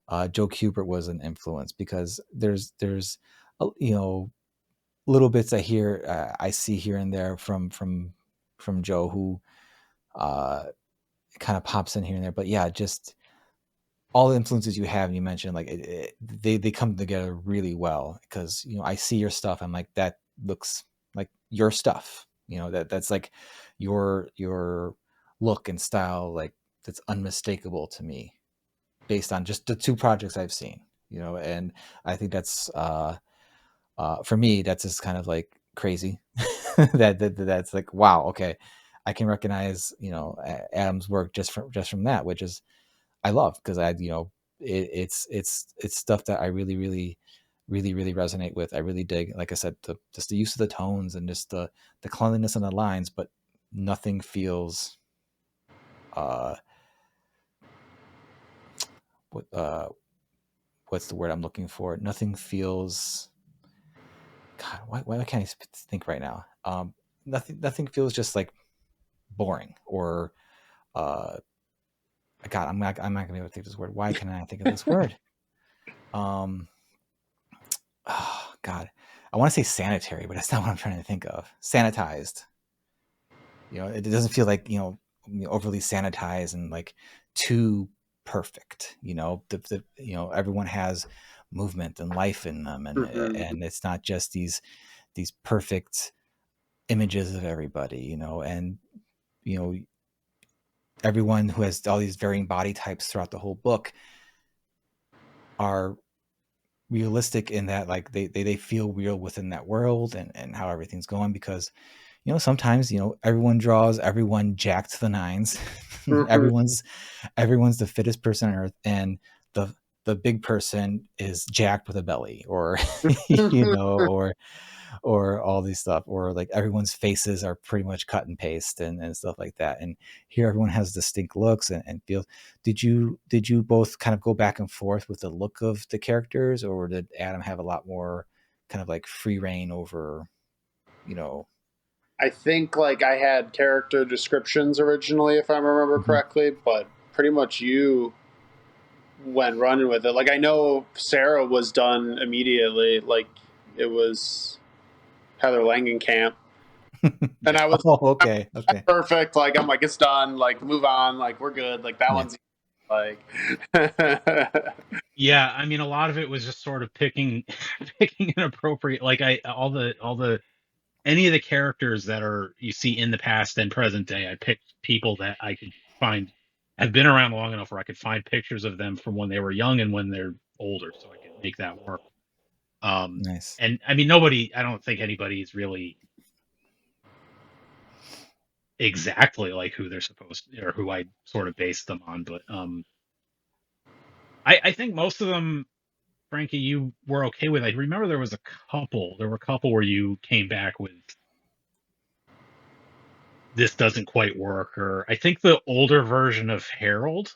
Kubert was an influence, because there's little bits I see here and there from Joe, who kind of pops in here and there. But yeah, just all the influences you have, and you mentioned like they come together really well, because I see your stuff. I'm like, that looks like your stuff. That's like your look and style, like that's unmistakable to me based on just the two projects I've seen. And I think that's for me, that's just kind of like crazy. That's like, wow, okay, I can recognize Adam's work just from that, which is I love, because it's stuff that I really really resonate with. I really dig, like I said, just the use of the tones and just the cleanliness and the lines, but nothing feels what's the word I'm looking for? Nothing feels, God, why can't I think right now? Nothing feels just like boring or God, I'm not gonna be able to think of this word. Why can I think of this word? Oh, God, I want to say sanitary, but that's not what I'm trying to think of. Sanitized. It doesn't feel like overly sanitized and like too perfect. Everyone has movement and life in them, and it's not just these perfect images of everybody. And everyone who has all these varying body types throughout the whole book are realistic in that, like they feel real within that world and how everything's going, because sometimes everyone draws everyone jacked to the nines. everyone's the fittest person on earth, and the big person is jacked with a belly, or or all these stuff, or like everyone's faces are pretty much cut and paste and stuff like that. And here everyone has distinct looks and feels. Did you both kind of go back and forth with the look of the characters, or did Adam have a lot more kind of like free reign over, I think like I had character descriptions originally, if I remember correctly, but pretty much you went running with it. Like I know Sarah was done immediately. Like it was Heather Langenkamp, and I was Oh, okay. perfect. Like I'm like it's done. Like move on. Like we're good. Like that Yeah. one's like. Yeah, I mean, a lot of it was just sort of picking picking an appropriate, like all the any of the characters that are you see in the past and present day. I picked people that I could find have been around long enough where I could find pictures of them from when they were young and when they're older, so I could make that work. Nice. And I mean, I don't think anybody is really exactly like who they're supposed to, or who I sort of based them on, but I think most of them, Frankie, you were okay with. I remember there were a couple where you came back with this doesn't quite work, or I think the older version of Harold,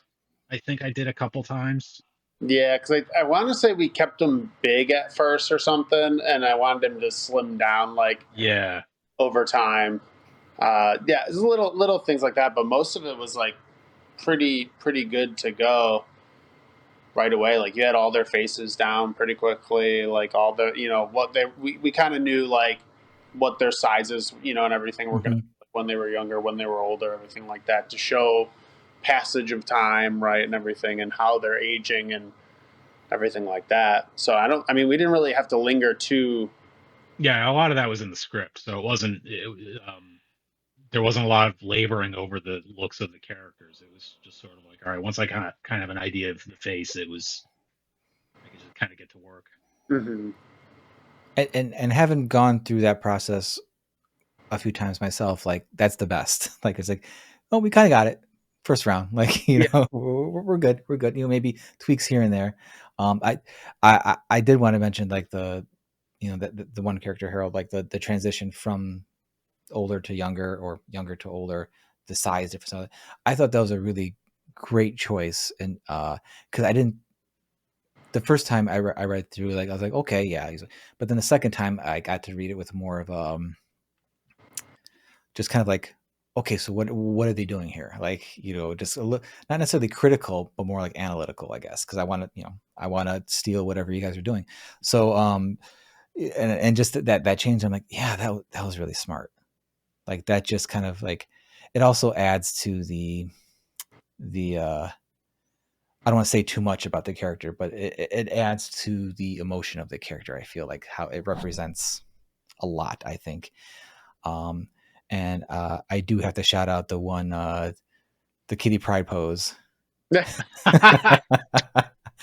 I think I did a couple times. Yeah, because I want to say we kept him big at first or something, and I wanted him to slim down like Yeah, over time. Yeah, it's little things like that, but most of it was like pretty good to go right away. Like you had all their faces down pretty quickly, like all the what we kind of knew like what their sizes and everything were gonna Mhm. be like when they were younger, when they were older, everything like that to show passage of time, right, and everything, and how they're aging and everything like that. So I mean we didn't really have to linger too. yeah, a lot of that was in the script, so there wasn't a lot of laboring over the looks of the characters. It was just sort of like, all right, once I kind of an idea of the face, I could just kind of get to work. Mm-hmm. And having gone through that process a few times myself, like that's the best. Like it's like, oh, we kind of got it first round. Like Yeah. we're good. We're good. Maybe tweaks here and there. I did want to mention like the one character Harold, like the transition from older to younger or younger to older, the size difference. I thought that was a really great choice, and because I didn't the first time I read through, like I was like, okay, yeah, but then the second time I got to read it with more of just kind of like, okay, so what are they doing here? Like, just not necessarily critical, but more like analytical, I guess, because I want to steal whatever you guys are doing. So and just that change, I'm like, yeah, that was really smart. Like that just kind of like it also adds to the I don't want to say too much about the character, but it adds to the emotion of the character. I feel like how it represents a lot, I think. Um, and I do have to shout out the one, the Kitty Pride pose.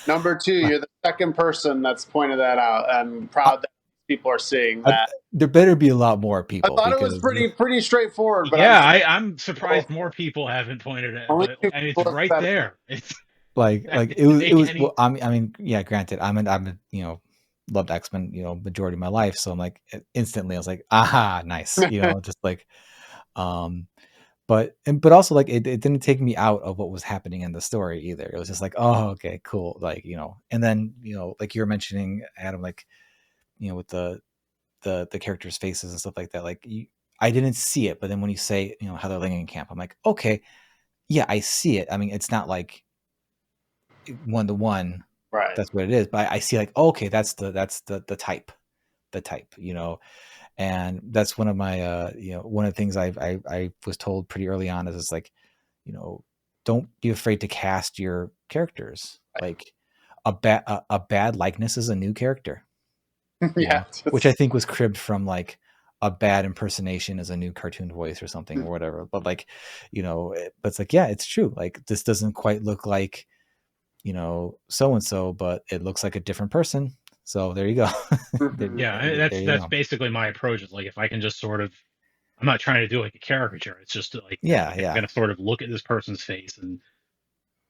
Number two, you're the second person that's pointed that out. I'm proud that people are seeing that. There better be a lot more I people thought it was because pretty straightforward, but Yeah, I'm surprised people, more people haven't pointed it, only but two and it's people have right said it. there. It's like it it didn't was it take was any. well, I mean yeah, granted, I'm a loved X-Men majority of my life, so I'm like instantly I was like, aha, nice, just like um but also like it didn't take me out of what was happening in the story either. It was just like, oh, okay, cool, like and then like you were mentioning, Adam, like with the characters' faces and stuff like that, like I didn't see it, but then when you say Heather Langenkamp, I'm like, okay, yeah, I see it. I mean, it's not like one to one, Right. that's what it is, but I see like, okay, that's the type, and that's one of my one of the things I was told pretty early on is it's like, don't be afraid to cast your characters. Like a bad likeness is a new character, Yeah. which I think was cribbed from like a bad impersonation as a new cartoon voice or something or whatever. But like, but it's like, yeah, it's true. Like this doesn't quite look like, so and so, but it looks like a different person. So there you go. Mhm. Yeah, There you that's go. basically my approach. Is like if I can just sort of, I'm not trying to do like a caricature. It's just like, Yeah, okay, I'm yeah, gonna sort of look at this person's face and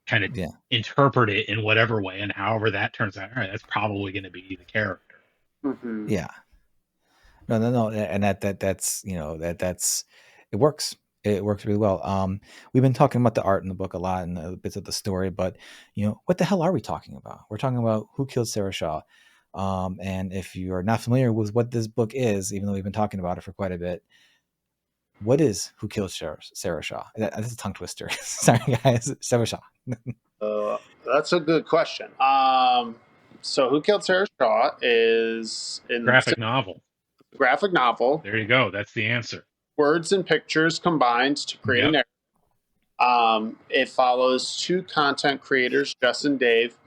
kind of yeah, interpret it in whatever way, and however that turns out, all right, that's probably going to be the character. Mhm. yeah. No, and that's that's it works. It works really well. We've been talking about the art in the book a lot and the bits of the story, but what the hell are we talking about? We're talking about Who Killed Sarah Shaw. And if you are not familiar with what this book is, even though we've been talking about it for quite a bit, what is Who Killed Sarah Shaw? That's a tongue twister. Sorry, guys. Sarah Shaw. That's a good question. So Who Killed Sarah Shaw is in Graphic novel. graphic novel, There you go. That's the answer. words and pictures combined to create a Yep. narrative. It follows two content creators, Jess and Dave,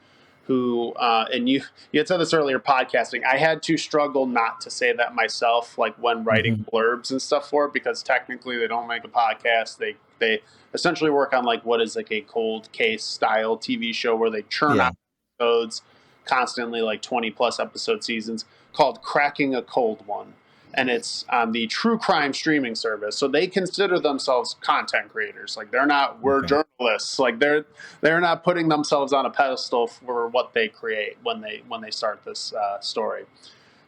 who and you had said this earlier podcasting. I had to struggle not to say that myself, like when writing blurbs and stuff for it, because technically they don't make a podcast. They essentially work on like what is like a cold case style TV show where they churn out episodes constantly, like 20 plus episode seasons, called Cracking a Cold One. And it's on the true crime streaming service. So they consider themselves content creators. Like we're journalists. Like they're not putting themselves on a pedestal for what they create when they start this story.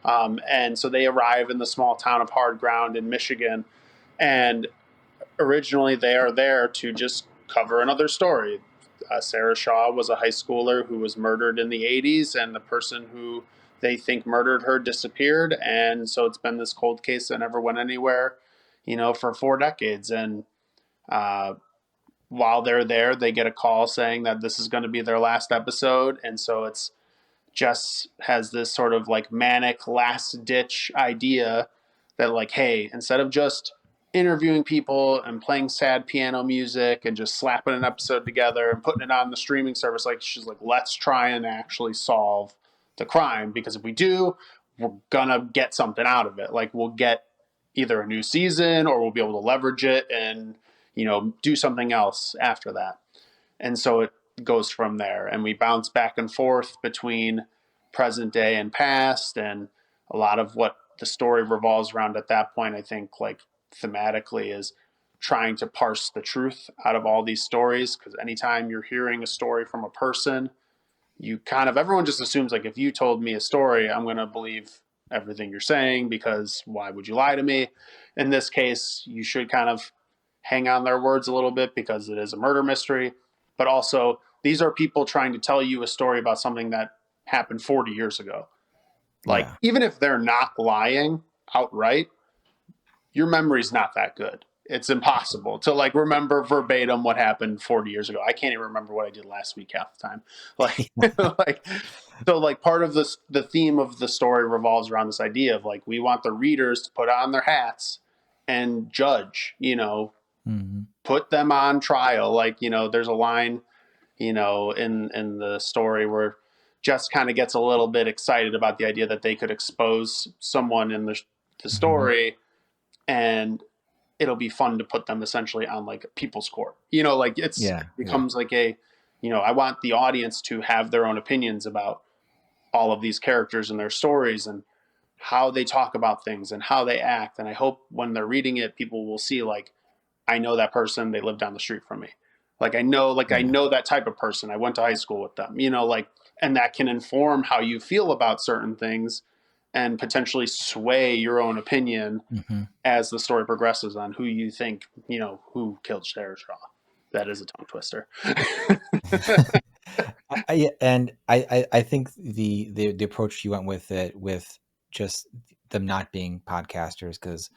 And so they arrive in the small town of Hard Ground in Michigan, and originally they are there to just cover another story. Sarah Shaw was a high schooler who was murdered in the 80s, and the person who they think murdered her disappeared. And so it's been this cold case that never went anywhere, for 4 decades. And while they're there, they get a call saying that this is going to be their last episode. And so it's Jess has this sort of like manic last ditch idea that like, hey, instead of just interviewing people and playing sad piano music and just slapping an episode together and putting it on the streaming service, like she's like, let's try and actually solve the crime, because if we do, we're gonna get something out of it. Like we'll get either a new season or we'll be able to leverage it and do something else after that. And so it goes from there, and we bounce back and forth between present day and past, and a lot of what the story revolves around at that point, I think, like thematically, is trying to parse the truth out of all these stories, because anytime you're hearing a story from a person, everyone just assumes like, if you told me a story, I'm going to believe everything you're saying, because why would you lie to me? In this case, you should kind of hang on their words a little bit, because it is a murder mystery. But also, these are people trying to tell you a story about something that happened 40 years ago. Like, even if they're not lying outright, your memory's not that good. It's impossible to like remember verbatim what happened 40 years ago. I can't even remember what I did last week half the time. Like, so like part of this, the theme of the story revolves around this idea of like, we want the readers to put on their hats and judge, put them on trial. Like, there's a line, in the story where Jess kind of gets a little bit excited about the idea that they could expose someone in the story, and it'll be fun to put them essentially on like a people's court. Like it becomes like a, I want the audience to have their own opinions about all of these characters and their stories and how they talk about things and how they act. And I hope when they're reading it, people will see like, I know that person, they live down the street from me. Like, I know that type of person. I went to high school with them, and that can inform how you feel about certain things and potentially sway your own opinion as the story progresses on who you think, who killed Sarah Shaw. That is a tongue twister. I think the approach you went with it, with just them not being podcasters, because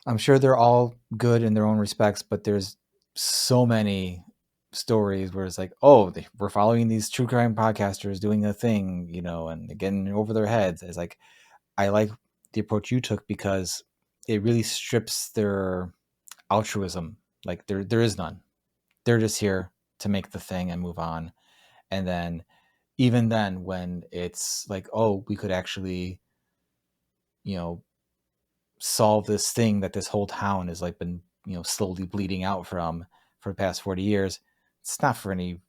I'm sure they're all good in their own respects, but there's so many stories where it's like, oh, we're following these true crime podcasters doing a thing, and getting over their heads. It's like, I like the approach you took, because it really strips their altruism. Like there is none. They're just here to make the thing and move on. And then even then, when it's like, oh, we could actually, solve this thing that this whole town has like been, slowly bleeding out from for the past 40 years. It's not for any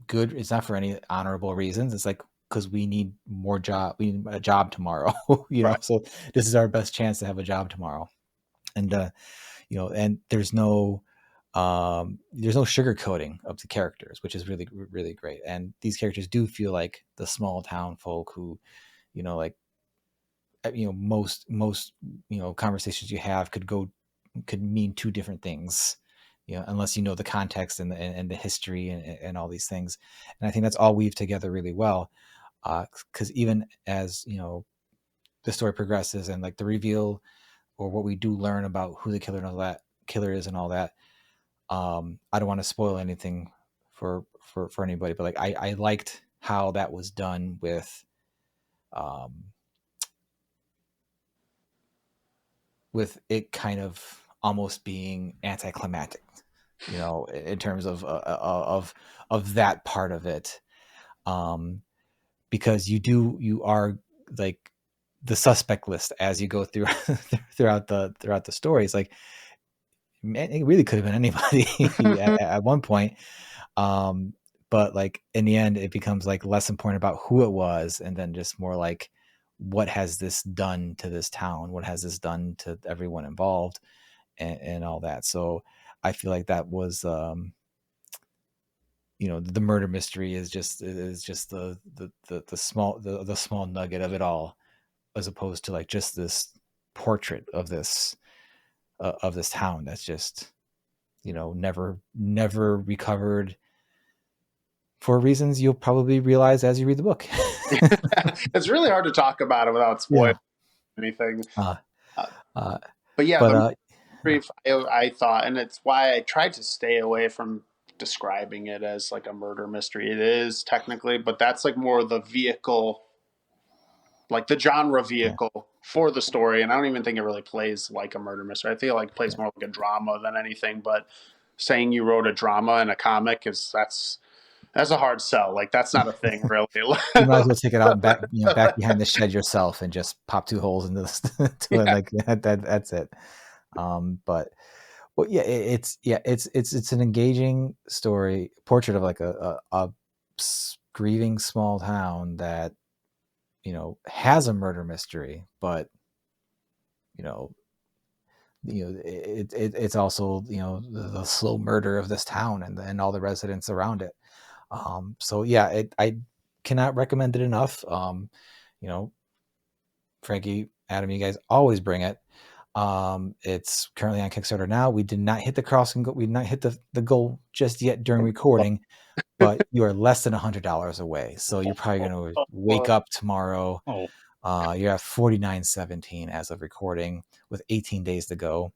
good. It's not for any honorable reasons. It's like, because we need more job. We need a job tomorrow, Right. So this is our best chance to have a job tomorrow. And, and there's no sugarcoating of the characters, which is really, really great. And these characters do feel like the small town folk who, most conversations you have could mean two different things, unless you know the context and the history and all these things. And I think that's all weaved together really well, because even as the story progresses and like the reveal or what we do learn about who the killer and all that killer is and all that. I don't want to spoil anything for anybody, but like I liked how that was done with it kind of almost being anticlimactic, you know, in terms of that part of it, because you are like the suspect list as you go through throughout the stories. Like, man, it really could have been anybody at one point. But like in the end, it becomes like less important about who it was, and then just more like, what has this done to this town? What has this done to everyone involved, and all that. So I feel like that was, you know, the murder mystery is just the small nugget of it all, as opposed to like just this portrait of this town that's just, you know, never recovered, for reasons you'll probably realize as you read the book. It's really hard to talk about it without spoiling anything. Uh, Uh, uh, but yeah, but the brief, I thought, and it's why I tried to stay away from describing it as like a murder mystery. It is technically, but that's like more the vehicle, like the genre vehicle for the story. And I don't even think it really plays like a murder mystery. I feel like it plays more like a drama than anything. But saying you wrote a drama in a comic that's a hard sell. Like that's not a thing, really. you might as well take it out and back behind the shed yourself and just pop 2 holes into to it. Like that's it. But well, yeah, it's an engaging story, portrait of like a grieving small town that, you know, has a murder mystery, but you know, it's also, you know, the slow murder of this town and all the residents around it. So yeah, I cannot recommend it enough. You know, Frankie, Adam, you guys always bring it. It's currently on Kickstarter now. We did not hit the crossing goal. We did not hit the goal just yet during recording, but you are less than $100 away. So you're probably going to wake up tomorrow. Oh, You're at 49.17 as of recording, with 18 days to go.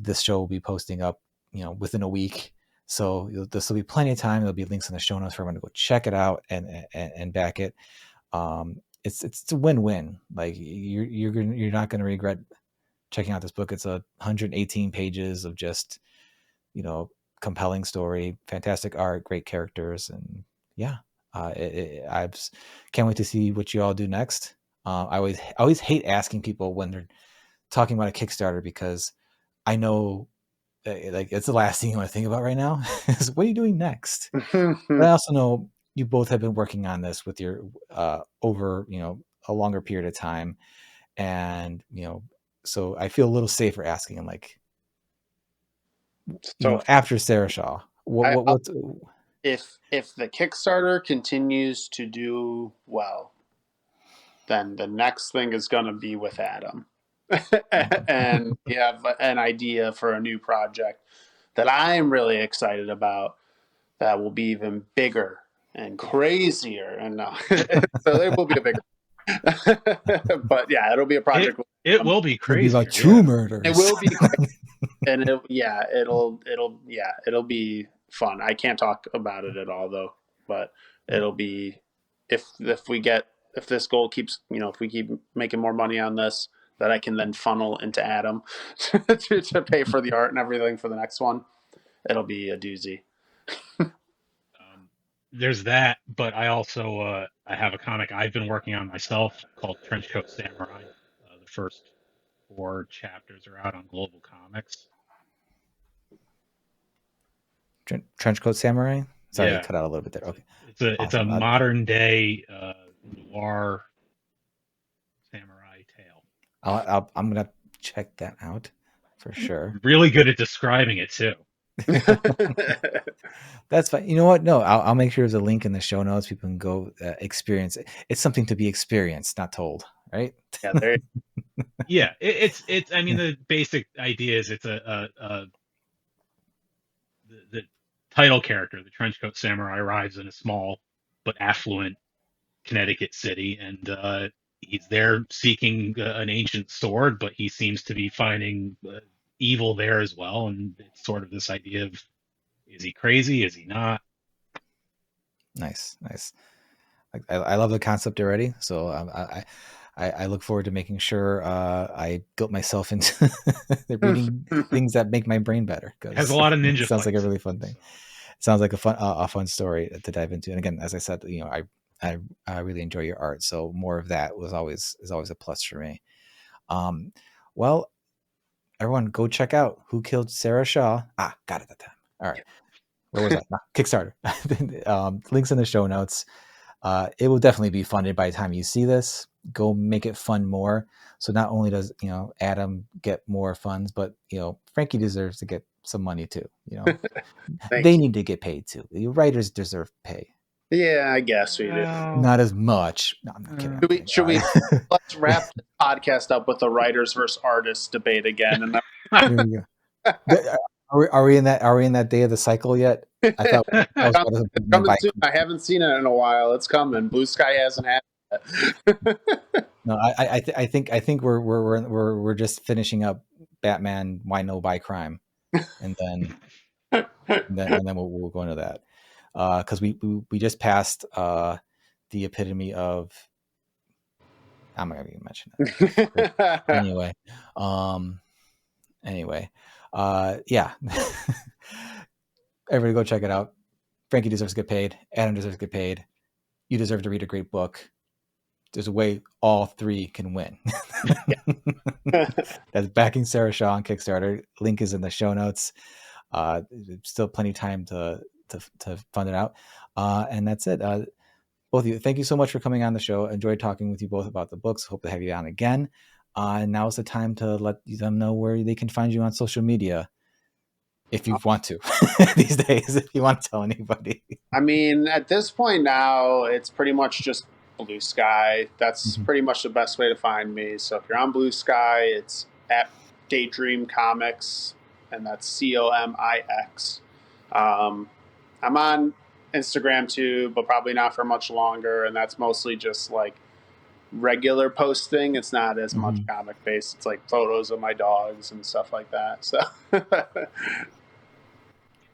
This show will be posting up, you know, within a week. So this will be plenty of time. There'll be links in the show notes for everyone to go check it out and back it. It's a win-win. Like you're not going to regret checking out this book. It's 118 pages of just, you know, compelling story, fantastic art, great characters, and yeah, I can't wait to see what you all do next. I always hate asking people when they're talking about a Kickstarter, because I know, like, it's the last thing you want to think about right now is what are you doing next. But I also know you both have been working on this with your over, you know, a longer period of time, and you know, so I feel a little safer asking him, like, you So know, after Sarah Shaw, what if the Kickstarter continues to do well, then the next thing is going to be with Adam. And you have an idea for a new project that I'm really excited about that will be even bigger and crazier. And no, so it will be a bigger, but yeah, it'll be a project. it will be it'll be crazy. about 2 murders. It will be crazy. And it'll be fun. I can't talk about it at all though, but it'll be, if this goal keeps, you know, if we keep making more money on this, that I can then funnel into Adam to pay for the art and everything for the next one. It'll be a doozy. There's that, but I also I have a comic I've been working on myself called Trenchcoat Samurai. The first 4 chapters are out on Global Comics. Trenchcoat Samurai. Sorry, Yeah, you cut out a little bit there. Okay, it's a awesome. modern day noir samurai tale. I'm gonna check that out for sure. Really good at describing it too. That's fine. You know what? No, I'll make sure there's a link in the show notes. People can go experience it. It's something to be experienced, not told, right? Yeah, there. Yeah, it's. I mean, the basic idea is it's the title character, the trenchcoat samurai, arrives in a small but affluent Connecticut city, and he's there seeking an ancient sword, but he seems to be finding evil there as well. And it's sort of this idea of, is he crazy? Is he not? Nice. I love the concept already. So I look forward to making sure I guilt myself into reading things that make my brain better. It has a Because lot of it ninja sounds like a fights. really fun thing. So, It sounds like a fun story to dive into. And again, as I said, I really enjoy your art. So more of that is always a plus for me. Well, everyone go check out Who Killed Sarah Shaw. Got it that time. All right. Where was I? Kickstarter. Links in the show notes. It will definitely be funded by the time you see this. Go make it fun more. So not only does Adam get more funds, but Frankee deserves to get some money too. They need to get paid too. The writers deserve pay. Yeah, I guess we do. Not as much. No, I'm not kidding. Should we let's wrap the podcast up with the writers versus artists debate again? And There we go. Are we in that day of the cycle yet? I thought coming soon. I haven't seen it in a while. It's coming. Blue Sky hasn't had it. No, I think we're just finishing up Batman Why No Buy Crime, and then we'll go into that because we just passed the epitome of. I'm not gonna even mention that. Anyway, yeah. Everybody go check it out. Frankee deserves to get paid. Adam deserves to get paid. You deserve to read a great book. There's a way all three can win. That's backing Sarah Shaw on Kickstarter. Link is in the show notes. Still plenty of time to fund it out. And that's it. Both of you, thank you so much for coming on the show. Enjoyed talking with you both about the books. Hope to have you on again. And now is the time to let them know where they can find you on social media. If you want to these days, if you want to tell anybody. I mean, at this point now, it's pretty much just Blue Sky. That's pretty much the best way to find me. So if you're on Blue Sky, it's at Daydream Comics, and that's COMIX. I'm on Instagram too, but probably not for much longer. And that's mostly just like regular posting. It's not as much comic based. It's like photos of my dogs and stuff like that. So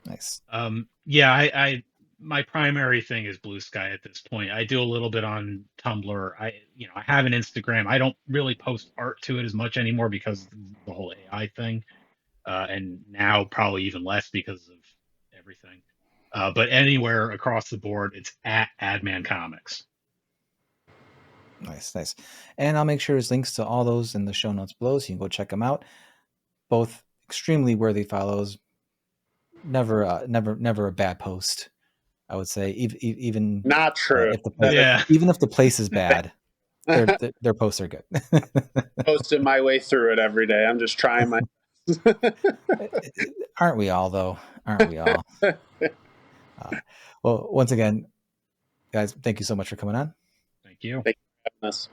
nice. Yeah, I my primary thing is Blue Sky at this point. I do a little bit on Tumblr. I have an Instagram. I don't really post art to it as much anymore because of the whole AI thing, and now probably even less because of everything. But anywhere across the board, it's at Adman Comics. Nice. And I'll make sure there's links to all those in the show notes below, so you can go check them out. Both extremely worthy follows. Never a bad post, I would say. Even not true. Even if the place is bad, their posts are good. Posting my way through it every day. I'm just trying my. Aren't we all though? Aren't we all? Well, once again, guys, thank you so much for coming on. Thank you. Thank you for having us.